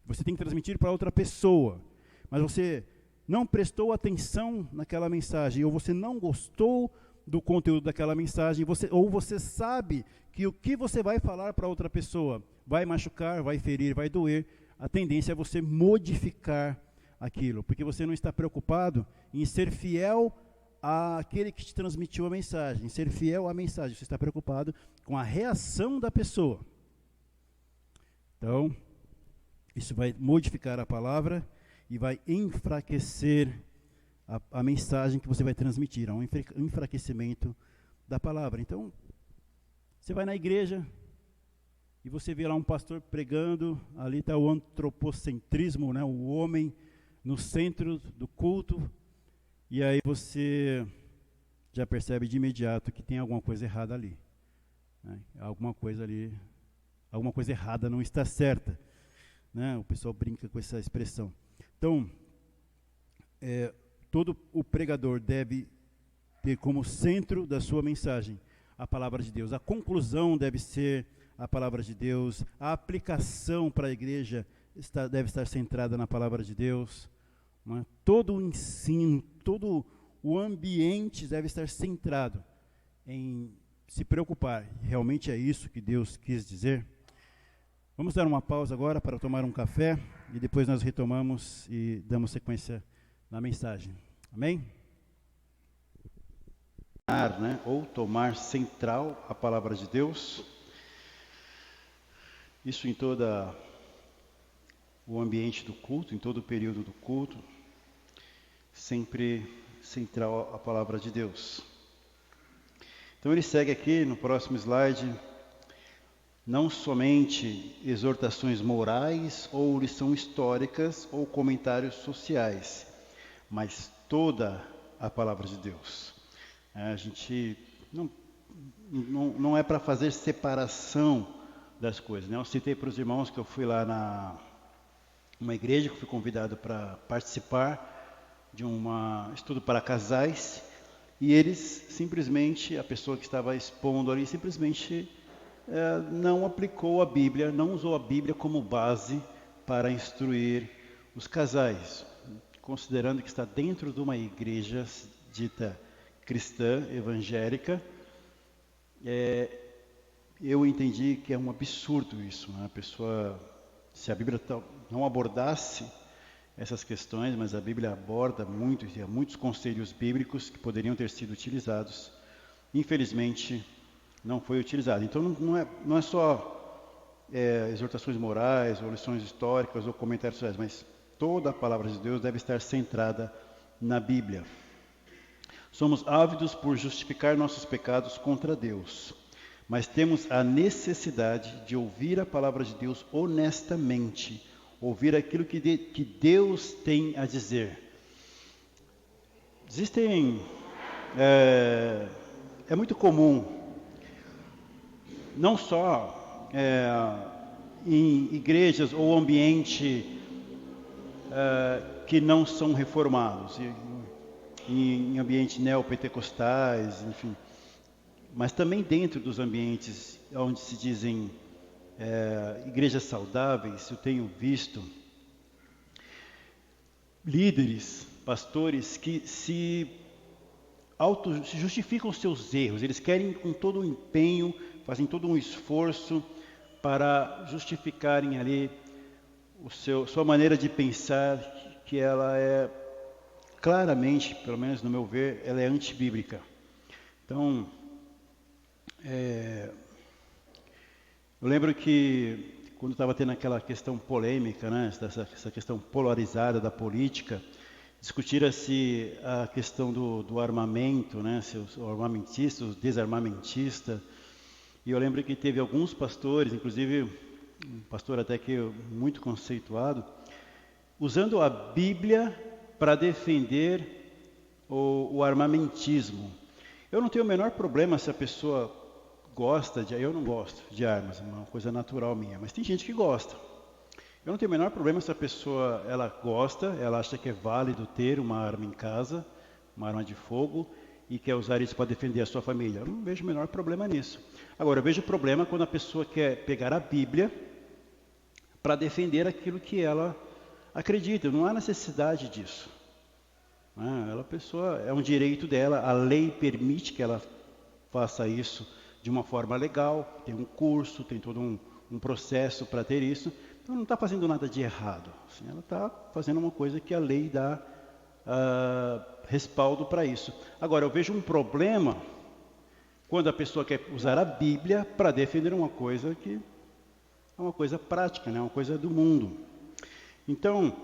você tem que transmitir para outra pessoa, mas você não prestou atenção naquela mensagem, ou você não gostou do conteúdo daquela mensagem, ou você sabe que o que você vai falar para outra pessoa vai machucar, vai ferir, vai doer, a tendência é você modificar aquilo, porque você não está preocupado em ser fiel àquele que te transmitiu a mensagem, em ser fiel à mensagem, você está preocupado com a reação da pessoa. Então, isso vai modificar a palavra e vai enfraquecer a mensagem que você vai transmitir, há um enfraquecimento da palavra. Então, você vai na igreja e você vê lá um pastor pregando, ali está o antropocentrismo, né, o homem no centro do culto, e aí você já percebe de imediato que tem alguma coisa errada ali. Né? Alguma coisa errada não está certa. Né? O pessoal brinca com essa expressão. Então, todo o pregador deve ter como centro da sua mensagem a palavra de Deus. A conclusão deve ser a palavra de Deus. A aplicação para a igreja deve estar centrada na palavra de Deus. Né? Todo o ensino, todo o ambiente deve estar centrado em se preocupar. Realmente é isso que Deus quis dizer? Vamos dar uma pausa agora para tomar um café e depois nós retomamos e damos sequência na mensagem. Amém? Né? Ou tomar central a palavra de Deus. Isso em todo o ambiente do culto, em todo o período do culto, sempre central a palavra de Deus. Então ele segue aqui no próximo slide, não somente exortações morais ou lições históricas ou comentários sociais, mas toda a palavra de Deus. A gente não é para fazer separação das coisas. Né? Eu citei para os irmãos que eu fui lá numa igreja, que fui convidado para participar de um estudo para casais, e eles simplesmente, a pessoa que estava expondo ali, simplesmente não aplicou a Bíblia, não usou a Bíblia como base para instruir os casais, considerando que está dentro de uma igreja dita cristã, evangélica. Eu entendi que é um absurdo isso, né? A pessoa, se a Bíblia não abordasse essas questões, mas a Bíblia aborda muito, e há muitos conselhos bíblicos que poderiam ter sido utilizados, infelizmente não foi utilizado. Então não é só exortações morais, ou lições históricas, ou comentários sociais, mas toda a palavra de Deus deve estar centrada na Bíblia. Somos ávidos por justificar nossos pecados contra Deus, mas temos a necessidade de ouvir a palavra de Deus honestamente, ouvir aquilo que Deus tem a dizer. É muito comum, não só em igrejas ou ambiente que não são reformados, em ambientes neopentecostais, enfim, mas também dentro dos ambientes onde se dizem igrejas saudáveis. Eu tenho visto líderes, pastores que se justificam seus erros. Eles querem com todo o empenho, fazem todo um esforço para justificarem ali sua maneira de pensar, que ela é claramente, pelo menos no meu ver, ela é antibíblica. Então, eu lembro que quando estava tendo aquela questão polêmica, né, essa questão polarizada da política, discutira-se a questão do armamento, né? Se o armamentista, o desarmamentista. E eu lembro que teve alguns pastores, inclusive um pastor até que muito conceituado, usando a Bíblia para defender o armamentismo. Eu não tenho o menor problema se a pessoa gosta de... Eu não gosto de armas, é uma coisa natural minha, mas tem gente que gosta. Eu não tenho o menor problema se a pessoa ela gosta, ela acha que é válido ter uma arma em casa, uma arma de fogo, e quer usar isso para defender a sua família. Eu não vejo o menor problema nisso. Agora, eu vejo problema quando a pessoa quer pegar a Bíblia para defender aquilo que ela acredita. Não há necessidade disso. A pessoa, é um direito dela, a lei permite que ela faça isso de uma forma legal, tem um curso, tem todo um processo para ter isso. Então não está fazendo nada de errado. Assim, ela está fazendo uma coisa que a lei dá respaldo para isso. Agora, eu vejo um problema quando a pessoa quer usar a Bíblia para defender uma coisa que é uma coisa prática, né? Uma coisa do mundo. Então,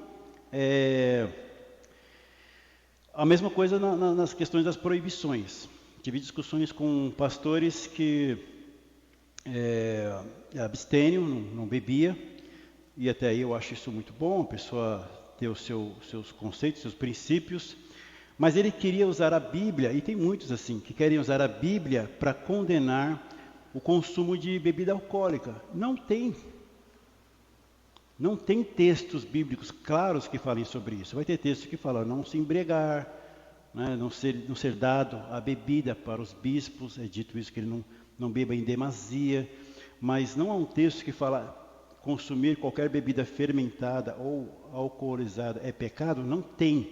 a mesma coisa nas questões das proibições. Tive discussões com pastores que abstênio, não bebia, e até aí eu acho isso muito bom, a pessoa ter os seus conceitos, seus princípios, mas ele queria usar a Bíblia, e tem muitos assim, que querem usar a Bíblia para condenar o consumo de bebida alcoólica. Não tem textos bíblicos claros que falem sobre isso. Vai ter textos que falam não se embriagar, né, não ser dado a bebida para os bispos, é dito isso que ele não beba em demasia, mas não há um texto que fala consumir qualquer bebida fermentada ou alcoolizada é pecado. Não tem.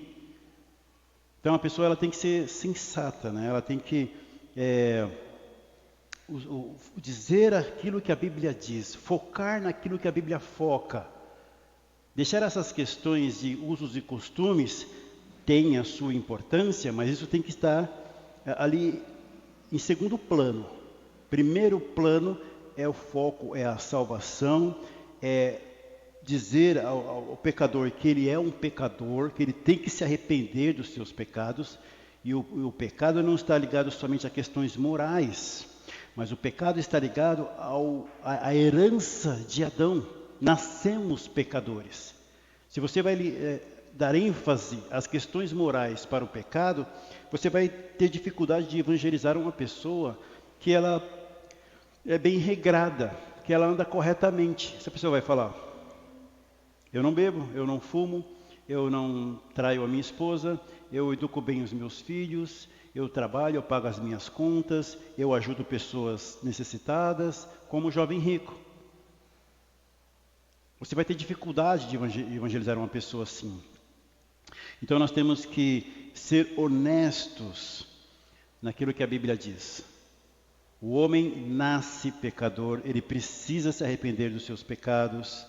Então a pessoa ela tem que ser sensata, né? Ela tem que dizer aquilo que a Bíblia diz, focar naquilo que a Bíblia foca. Deixar essas questões de usos e costumes tem a sua importância, mas isso tem que estar ali em segundo plano. Primeiro plano é o foco, é a salvação, é dizer ao pecador que ele é um pecador, que ele tem que se arrepender dos seus pecados, e o pecado não está ligado somente a questões morais, mas o pecado está ligado à herança de Adão. Nascemos pecadores. Se você vai dar ênfase às questões morais para o pecado, você vai ter dificuldade de evangelizar uma pessoa que ela é bem regrada, que ela anda corretamente. Essa pessoa vai falar: eu não bebo, eu não fumo, eu não traio a minha esposa, eu educo bem os meus filhos, eu trabalho, eu pago as minhas contas, eu ajudo pessoas necessitadas, como o jovem rico. Você vai ter dificuldade de evangelizar uma pessoa assim. Então nós temos que ser honestos naquilo que a Bíblia diz. O homem nasce pecador, ele precisa se arrepender dos seus pecados.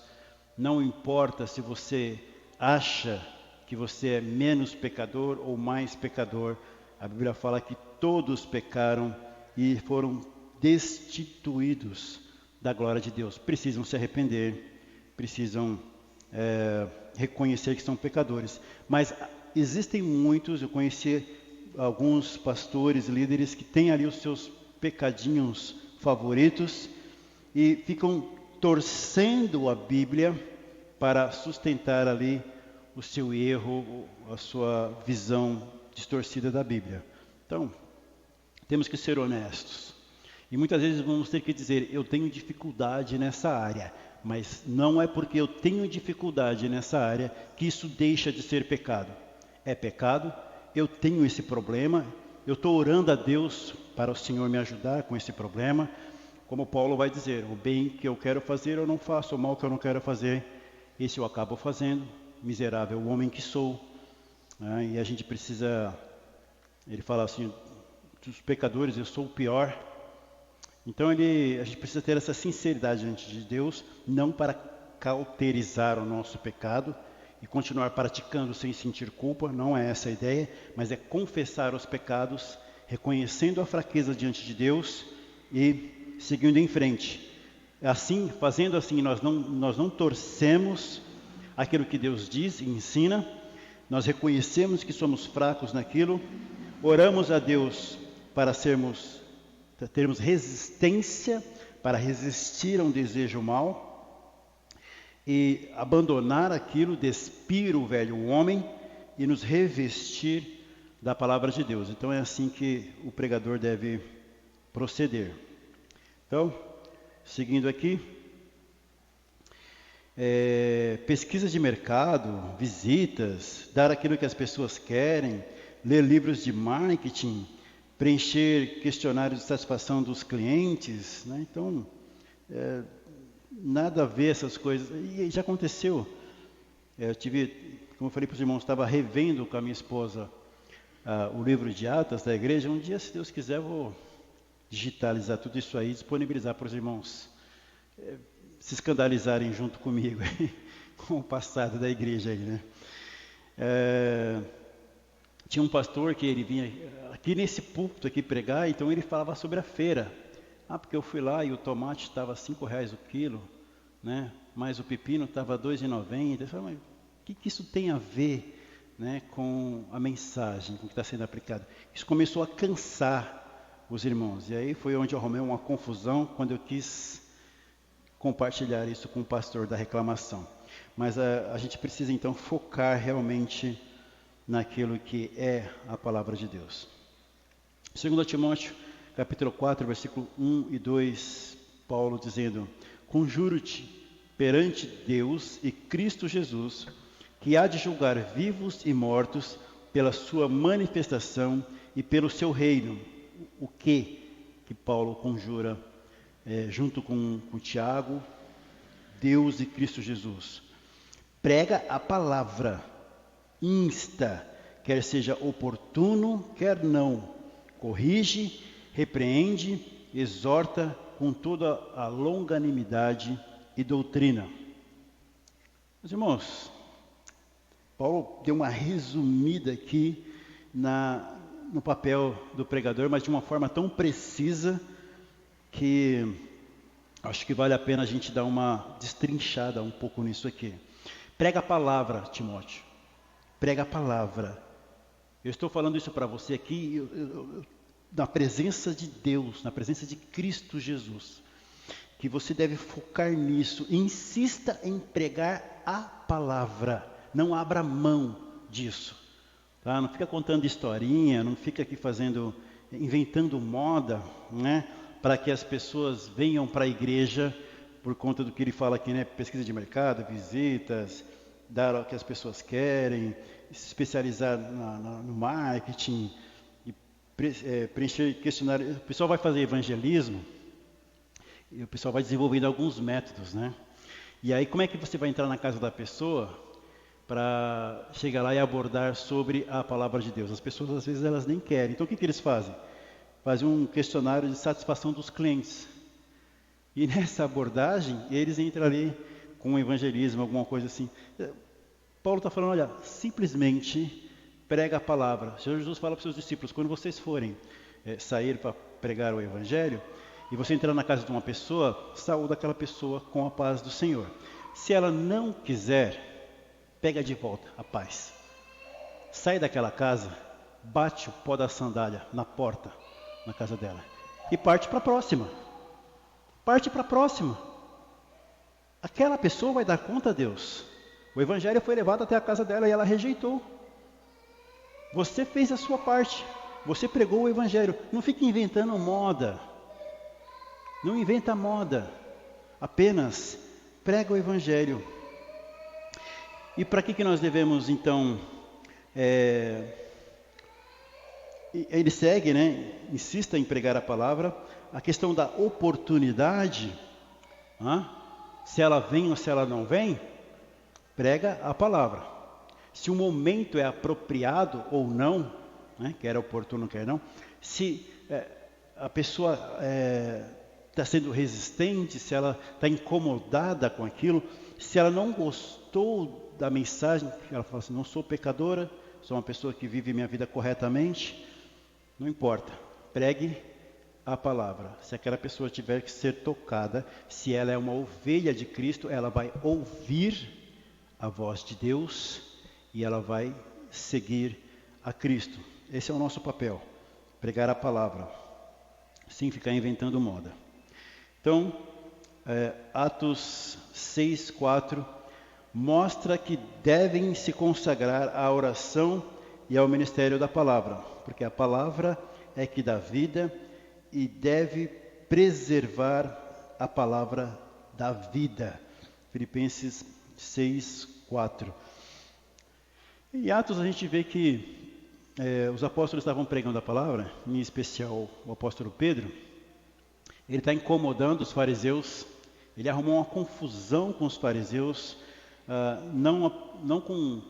Não importa se você acha que você é menos pecador ou mais pecador. A Bíblia fala que todos pecaram e foram destituídos da glória de Deus. Precisam se arrepender, precisam reconhecer que são pecadores. Mas existem muitos, eu conheci alguns pastores, líderes que têm ali os seus pecadinhos favoritos e ficam torcendo a Bíblia para sustentar ali o seu erro, a sua visão distorcida da Bíblia. Então, temos que ser honestos. E muitas vezes vamos ter que dizer: eu tenho dificuldade nessa área, mas não é porque eu tenho dificuldade nessa área que isso deixa de ser pecado. É pecado, eu tenho esse problema, eu estou orando a Deus para o Senhor me ajudar com esse problema. Como Paulo vai dizer: o bem que eu quero fazer eu não faço, o mal que eu não quero fazer, esse eu acabo fazendo. Miserável homem que sou. E a gente precisa, ele fala assim, dos pecadores eu sou o pior. Então a gente precisa ter essa sinceridade diante de Deus, não para cauterizar o nosso pecado e continuar praticando sem sentir culpa, não é essa a ideia, mas é confessar os pecados, reconhecendo a fraqueza diante de Deus e seguindo em frente. Assim, fazendo assim, nós não torcemos aquilo que Deus diz e ensina, nós reconhecemos que somos fracos naquilo, oramos a Deus para termos resistência, para resistir a um desejo mau, e abandonar aquilo, despir o velho homem e nos revestir da palavra de Deus. Então é assim que o pregador deve proceder. Então, seguindo aqui, pesquisas de mercado, visitas, dar aquilo que as pessoas querem, ler livros de marketing, preencher questionários de satisfação dos clientes, né? Então, nada a ver essas coisas. E já aconteceu. Eu tive, como eu falei para os irmãos, estava revendo com a minha esposa o livro de Atas da igreja. Um dia, se Deus quiser, eu vou digitalizar tudo isso aí e disponibilizar para os irmãos se escandalizarem junto comigo com o passado da igreja aí, né? Tinha um pastor que ele vinha aqui nesse púlpito aqui pregar, então ele falava sobre a feira. Porque eu fui lá e o tomate estava R$5 o quilo, né? Mas o pepino estava R$2,90. Eu falei, mas o que isso tem a ver, né, com a mensagem, com o que está sendo aplicado? Isso começou a cansar os irmãos. E aí foi onde eu arrumei uma confusão, quando eu quis compartilhar isso com o pastor da reclamação. Mas a gente precisa então focar realmente naquilo que é a palavra de Deus. 2 Timóteo, capítulo 4, versículo 1 e 2, Paulo dizendo: conjuro-te perante Deus e Cristo Jesus, que há de julgar vivos e mortos pela sua manifestação e pelo seu reino. O que Paulo conjura junto com Tiago? Deus e Cristo Jesus. Prega a palavra, insta, quer seja oportuno, quer não, corrige, repreende, exorta com toda a longanimidade e doutrina. Meus irmãos, Paulo deu uma resumida aqui no papel do pregador, mas de uma forma tão precisa que acho que vale a pena a gente dar uma destrinchada um pouco nisso aqui. Prega a palavra, Timóteo. Prega a palavra. Eu estou falando isso para você aqui na presença de Deus, na presença de Cristo Jesus, que você deve focar nisso. Insista em pregar a palavra. Não abra mão disso. Tá? Não fica contando historinha, não fica aqui inventando moda, né? Para que as pessoas venham para a igreja por conta do que ele fala aqui, né? Pesquisa de mercado, visitas, dar o que as pessoas querem, se especializar no marketing, e preencher questionário. O pessoal vai fazer evangelismo e o pessoal vai desenvolvendo alguns métodos, né? E aí como é que você vai entrar na casa da pessoa para chegar lá e abordar sobre a palavra de Deus? As pessoas às vezes elas nem querem. Então o que eles fazem? Fazem um questionário de satisfação dos clientes. E nessa abordagem, eles entram ali com um evangelismo, alguma coisa assim. Paulo está falando, olha, simplesmente prega a palavra. O Senhor Jesus fala para os seus discípulos, quando vocês forem sair para pregar o evangelho, e você entrar na casa de uma pessoa, saúda aquela pessoa com a paz do Senhor. Se ela não quiser, pega de volta a paz. Sai daquela casa, bate o pó da sandália na porta, na casa dela, e parte para a próxima. Parte para a próxima. Aquela pessoa vai dar conta a Deus. O evangelho foi levado até a casa dela e ela rejeitou. Você fez a sua parte. Você pregou o evangelho. Não fique inventando moda. Não inventa moda. Apenas prega o evangelho. E para que nós devemos então... Ele segue, né? Insista em pregar a palavra. A questão da oportunidade, se ela vem ou se ela não vem, prega a palavra. Se o momento é apropriado ou não, né? Quer oportuno, quer não. Se a pessoa está sendo resistente, se ela está incomodada com aquilo, se ela não gostou da mensagem, ela fala assim, não sou pecadora, sou uma pessoa que vive minha vida corretamente, não importa, pregue a palavra. Se aquela pessoa tiver que ser tocada, se ela é uma ovelha de Cristo, ela vai ouvir a voz de Deus e ela vai seguir a Cristo. Esse é o nosso papel, pregar a palavra, sem ficar inventando moda. Então, Atos 6:4 mostra que devem se consagrar à oração e ao ministério da palavra, porque a palavra é que dá vida e deve preservar a palavra da vida. Filipenses 6:4. Em Atos a gente vê que os apóstolos estavam pregando a palavra, em especial o apóstolo Pedro. Ele está incomodando os fariseus, ele arrumou uma confusão com os fariseus, não com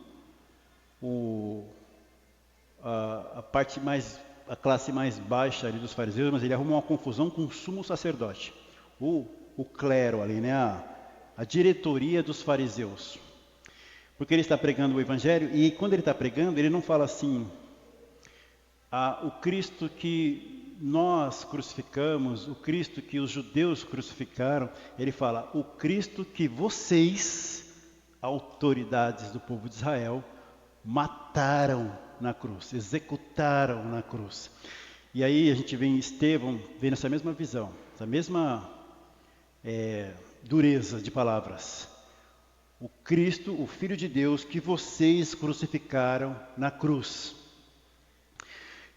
a classe mais baixa ali dos fariseus, mas ele arrumou uma confusão com o sumo sacerdote, o clero ali, né? A diretoria dos fariseus. Porque ele está pregando o evangelho, e quando ele está pregando, ele não fala assim, o Cristo que nós crucificamos, o Cristo que os judeus crucificaram. Ele fala, o Cristo que vocês, autoridades do povo de Israel, mataram na cruz, executaram na cruz. E aí a gente vê em Estevão, vendo essa mesma visão, essa mesma dureza de palavras. O Cristo, o Filho de Deus, que vocês crucificaram na cruz.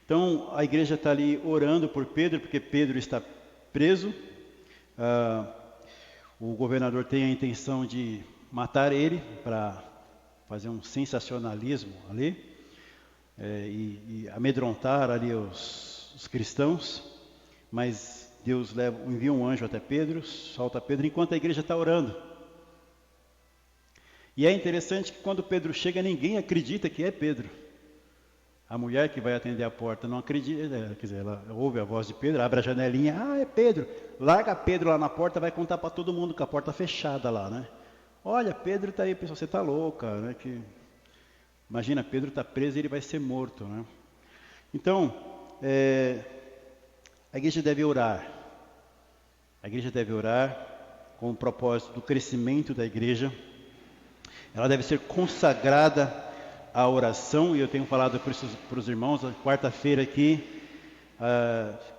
Então, a igreja está ali orando por Pedro, porque Pedro está preso. O governador tem a intenção de matar ele, para fazer um sensacionalismo ali, e amedrontar ali os cristãos. Mas Deus envia um anjo até Pedro, solta Pedro, enquanto a igreja está orando. E é interessante que quando Pedro chega, ninguém acredita que é Pedro. A mulher que vai atender a porta não acredita, quer dizer, ela ouve a voz de Pedro, abre a janelinha, é Pedro. Larga Pedro lá na porta, vai contar para todo mundo com a porta fechada lá, né? Olha, Pedro está aí, pessoal, você está louca, né? Imagina, Pedro está preso e ele vai ser morto, né? Então, a igreja deve orar. A igreja deve orar com o propósito do crescimento da igreja. Ela deve ser consagrada à oração, e eu tenho falado para os irmãos, a quarta-feira aqui,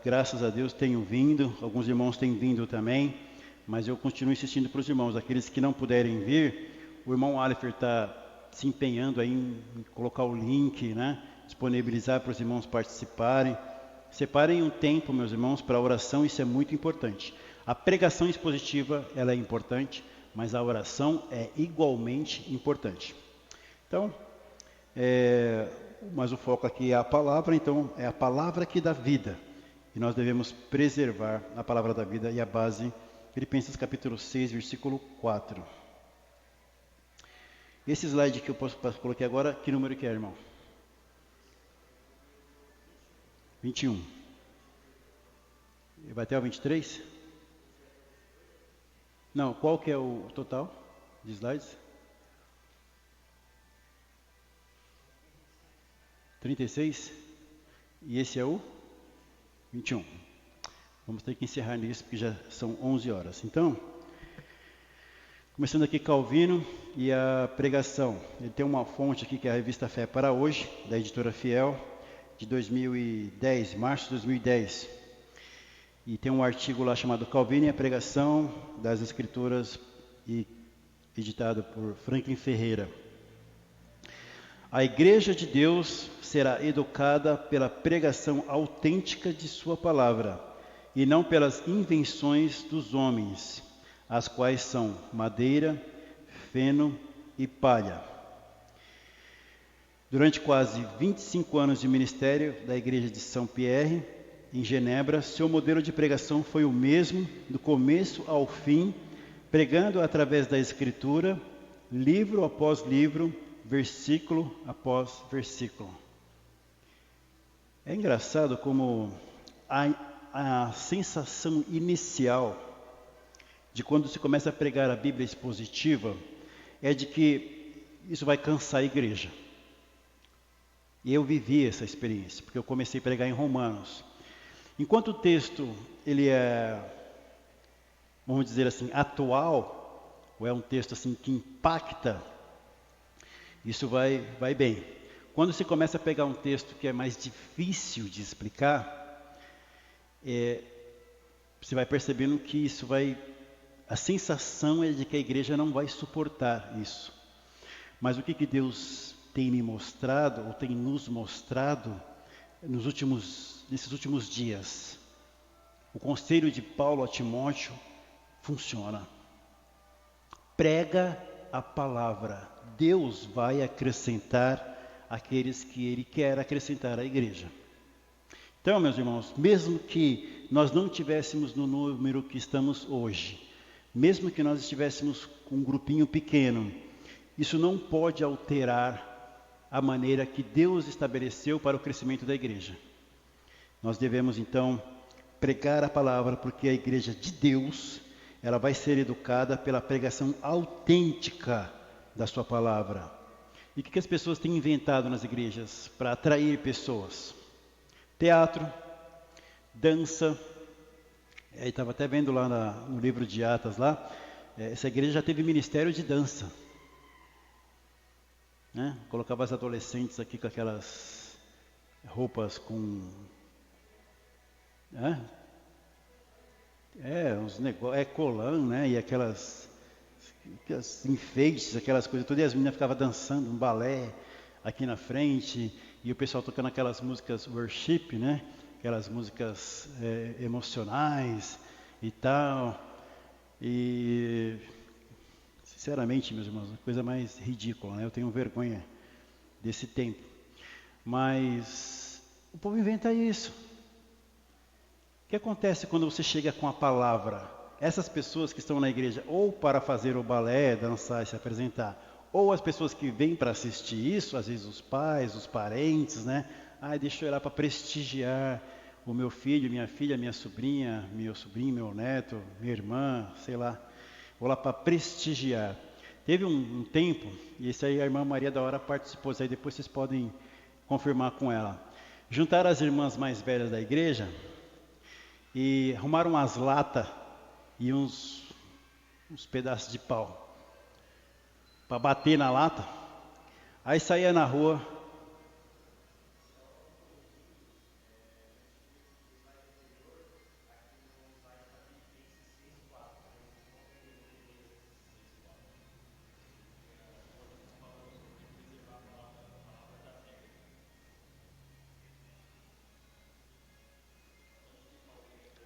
graças a Deus tenho vindo, alguns irmãos têm vindo também, mas eu continuo insistindo para os irmãos, aqueles que não puderem vir, o irmão Alifer está se empenhando aí em colocar o link, né? Disponibilizar para os irmãos participarem. Separem um tempo, meus irmãos, para a oração, isso é muito importante. A pregação expositiva, ela é importante, mas a oração é igualmente importante. Então, mas o foco aqui é a palavra, então é a palavra que dá vida. E nós devemos preservar a palavra da vida, e a base, Filipenses capítulo 6, versículo 4. Esse slide que eu coloquei agora, que número que é, irmão? 21. Vai até o 23? Não, qual que é o total de slides? 36? E esse é o 21. Vamos ter que encerrar nisso, porque já são 11 horas. Então, começando aqui Calvino e a pregação. Ele tem uma fonte aqui que é a revista Fé para Hoje, da editora Fiel, de 2010, março de 2010. E tem um artigo lá chamado Calvino e a Pregação das Escrituras, e editado por Franklin Ferreira. A Igreja de Deus será educada pela pregação autêntica de sua palavra, e não pelas invenções dos homens, as quais são madeira, feno e palha. Durante quase 25 anos de ministério da Igreja de Saint-Pierre, em Genebra, seu modelo de pregação foi o mesmo, do começo ao fim, pregando através da Escritura, livro após livro, versículo após versículo. É engraçado como a sensação inicial de quando se começa a pregar a Bíblia expositiva é de que isso vai cansar a igreja. E eu vivi essa experiência, porque eu comecei a pregar em Romanos. Enquanto o texto ele é, vamos dizer assim, atual, ou é um texto assim que impacta, isso vai bem. quando se começa a pegar um texto que é mais difícil de explicar, você vai percebendo que a sensação é de que a igreja não vai suportar isso. Mas o que Deus tem me mostrado, ou tem nos mostrado, nesses últimos dias? O conselho de Paulo a Timóteo funciona. Prega a palavra. Deus vai acrescentar aqueles que Ele quer acrescentar à igreja. Então, meus irmãos, mesmo que nós não estivéssemos no número que estamos hoje, mesmo que nós estivéssemos com um grupinho pequeno, isso não pode alterar a maneira que Deus estabeleceu para o crescimento da igreja. Nós devemos, então, pregar a palavra, porque a igreja de Deus, ela vai ser educada pela pregação autêntica da sua palavra. E o que as pessoas têm inventado nas igrejas para atrair pessoas? Teatro, dança. Estava até vendo lá no livro de Atas, essa igreja já teve ministério de dança. Né? Colocava as adolescentes aqui com aquelas roupas com... uns negócios, colã, né? E aquelas enfeites, aquelas coisas todas, e as meninas ficavam dançando um balé aqui na frente, e o pessoal tocando aquelas músicas worship, né? Aquelas músicas emocionais e tal. E sinceramente, meus irmãos, a coisa mais ridícula, né? Eu tenho vergonha desse tempo. Mas o povo inventa isso. O que acontece quando você chega com a palavra? Essas pessoas que estão na igreja ou para fazer o balé, dançar e se apresentar, ou as pessoas que vêm para assistir isso, às vezes os pais, os parentes, né? Deixa eu ir lá para prestigiar o meu filho, minha filha, minha sobrinha, meu sobrinho, meu neto, minha irmã, sei lá. Vou lá para prestigiar. Teve um tempo, e esse aí a irmã Maria da Hora participou, aí depois vocês podem confirmar com ela. Juntaram as irmãs mais velhas da igreja e arrumaram umas latas e uns pedaços de pau para bater na lata. Aí saía na rua.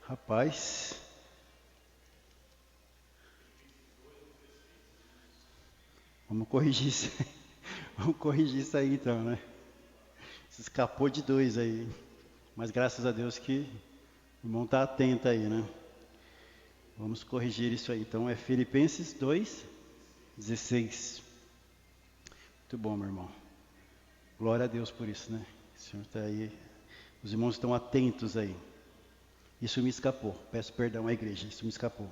Rapaz, vamos corrigir isso. Vamos corrigir isso aí então, né? Se escapou de 2 aí. Mas graças a Deus que o irmão está atento aí, né? Vamos corrigir isso aí. Então é Filipenses 2:16. Muito bom, meu irmão. Glória a Deus por isso, né? O Senhor está aí. Os irmãos estão atentos aí. Isso me escapou. Peço perdão à igreja, isso me escapou.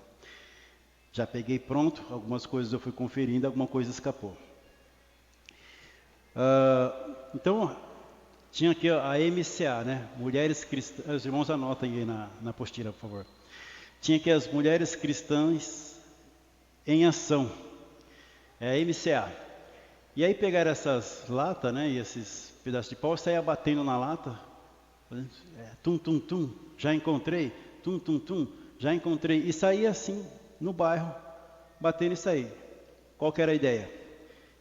Já peguei pronto, algumas coisas eu fui conferindo, alguma coisa escapou. Então, tinha aqui a MCA, né? Mulheres Cristãs. Os irmãos anotem aí na apostila, por favor. Tinha aqui as Mulheres Cristãs em Ação. É a MCA. E aí pegaram essas latas, né? E esses pedaços de pau, saia batendo na lata. Tum, tum, tum, já encontrei. Tum, tum, tum, já encontrei. E saía assim, no bairro, batendo isso aí. Qual que era a ideia?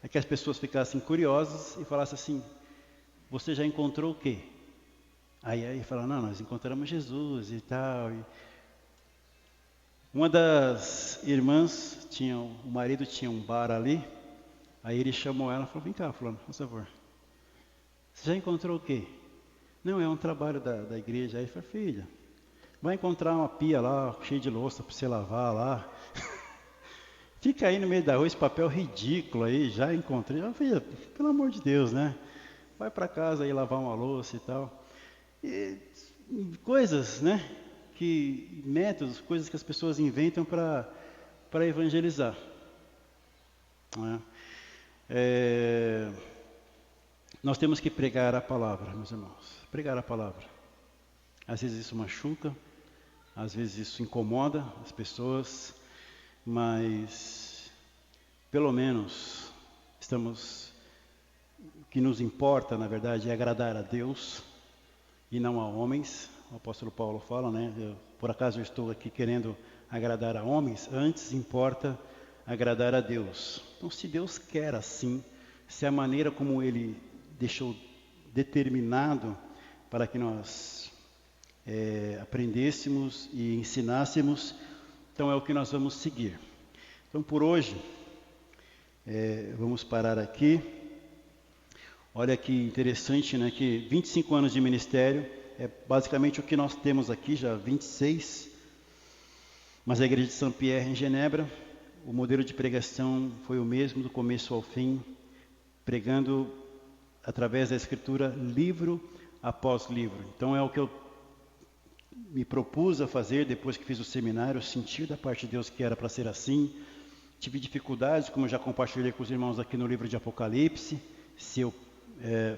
É que as pessoas ficassem curiosas e falassem assim: você já encontrou o quê? Aí falaram: não, nós encontramos Jesus e tal. Uma das irmãs, o marido tinha um bar ali. Aí ele chamou ela e falou: vem cá, fulano, por favor. Você já encontrou o quê? Não, é um trabalho da igreja. Aí ele falou: filha, vai encontrar uma pia lá, cheia de louça para você lavar lá. Fica aí no meio da rua, esse papel ridículo aí, já encontrei. Eu falei: pelo amor de Deus, né? Vai para casa aí lavar uma louça e tal. E coisas, né? Métodos, coisas que as pessoas inventam para evangelizar. Né? Nós temos que pregar a palavra, meus irmãos. Pregar a palavra. Às vezes isso machuca, às vezes isso incomoda as pessoas, mas pelo menos estamos que nos importa, na verdade, é agradar a Deus e não a homens. O apóstolo Paulo fala, né? Por acaso eu estou aqui querendo agradar a homens? Antes importa agradar a Deus. Então, se Deus quer assim, se a maneira como Ele deixou determinado para que nós aprendêssemos e ensinássemos, então é o que nós vamos seguir. Então, por hoje, vamos parar aqui. Olha que interessante, né, que 25 anos de ministério é basicamente o que nós temos aqui, já 26. Mas a igreja de Saint-Pierre, em Genebra, o modelo de pregação foi o mesmo do começo ao fim, pregando através da escritura, livro após livro. Então é o que eu me propus a fazer depois que fiz o seminário, eu senti da parte de Deus que era para ser assim. Tive dificuldades, como eu já compartilhei com os irmãos aqui no livro de Apocalipse, se eu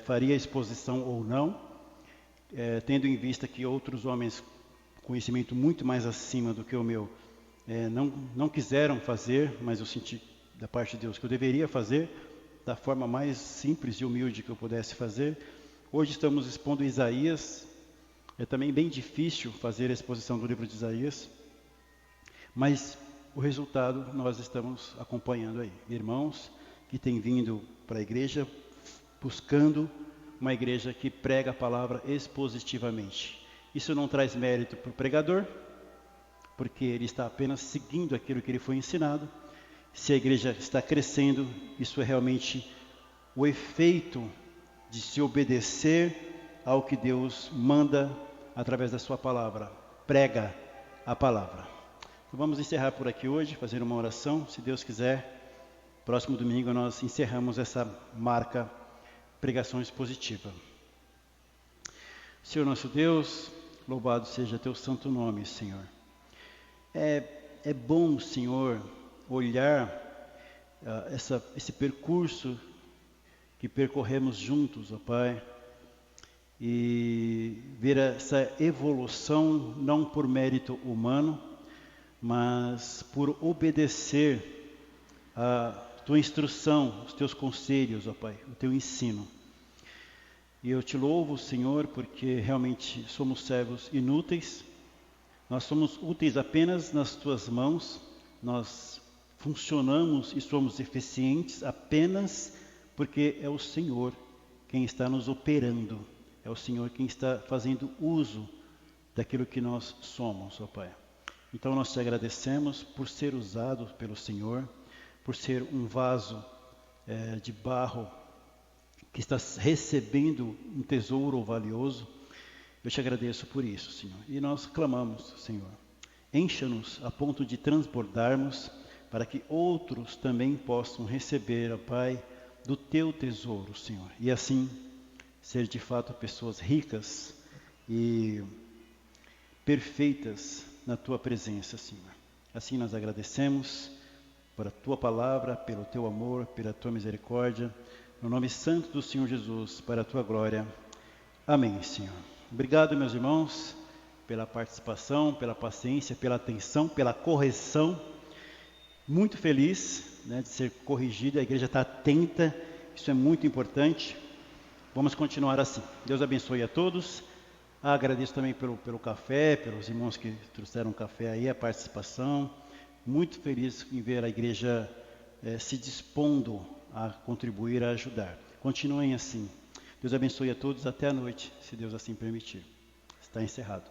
faria exposição ou não, tendo em vista que outros homens com conhecimento muito mais acima do que o meu não quiseram fazer, mas eu senti da parte de Deus que eu deveria fazer da forma mais simples e humilde que eu pudesse fazer. Hoje estamos expondo Isaías. É também bem difícil fazer a exposição do livro de Isaías, mas o resultado nós estamos acompanhando aí. Irmãos que têm vindo para a igreja buscando uma igreja que prega a palavra expositivamente. Isso não traz mérito para o pregador, porque ele está apenas seguindo aquilo que ele foi ensinado. Se a igreja está crescendo, isso é realmente o efeito de se obedecer ao que Deus manda através da sua palavra. Prega a palavra. Então vamos encerrar por aqui hoje, fazer uma oração. Se Deus quiser, próximo domingo nós encerramos essa marca pregação expositiva. Senhor nosso Deus, louvado seja teu santo nome, Senhor. É bom, Senhor, olhar esse percurso que percorremos juntos, ó Pai, e ver essa evolução não por mérito humano, mas por obedecer a tua instrução, os teus conselhos, ó Pai, o teu ensino. E eu te louvo, Senhor, porque realmente somos servos inúteis. Nós somos úteis apenas nas tuas mãos. Nós funcionamos e somos eficientes apenas porque é o Senhor quem está nos operando. É o Senhor quem está fazendo uso daquilo que nós somos, ó Pai. Então nós te agradecemos por ser usado pelo Senhor, por ser um vaso de barro que está recebendo um tesouro valioso. Eu te agradeço por isso, Senhor. E nós clamamos, Senhor, encha-nos a ponto de transbordarmos, para que outros também possam receber, ó Pai, do teu tesouro, Senhor. E assim, ser de fato pessoas ricas e perfeitas na tua presença, Senhor. Assim nós agradecemos por a tua palavra, pelo teu amor, pela tua misericórdia, no nome santo do Senhor Jesus, para a tua glória. Amém, Senhor. Obrigado, meus irmãos, pela participação, pela paciência, pela atenção, pela correção. Muito feliz, né, de ser corrigido, a igreja está atenta, isso é muito importante. Vamos continuar assim. Deus abençoe a todos. Agradeço também pelo café, pelos irmãos que trouxeram café aí, a participação. Muito feliz em ver a igreja se dispondo a contribuir, a ajudar. Continuem assim. Deus abençoe a todos até a noite, se Deus assim permitir. Está encerrado.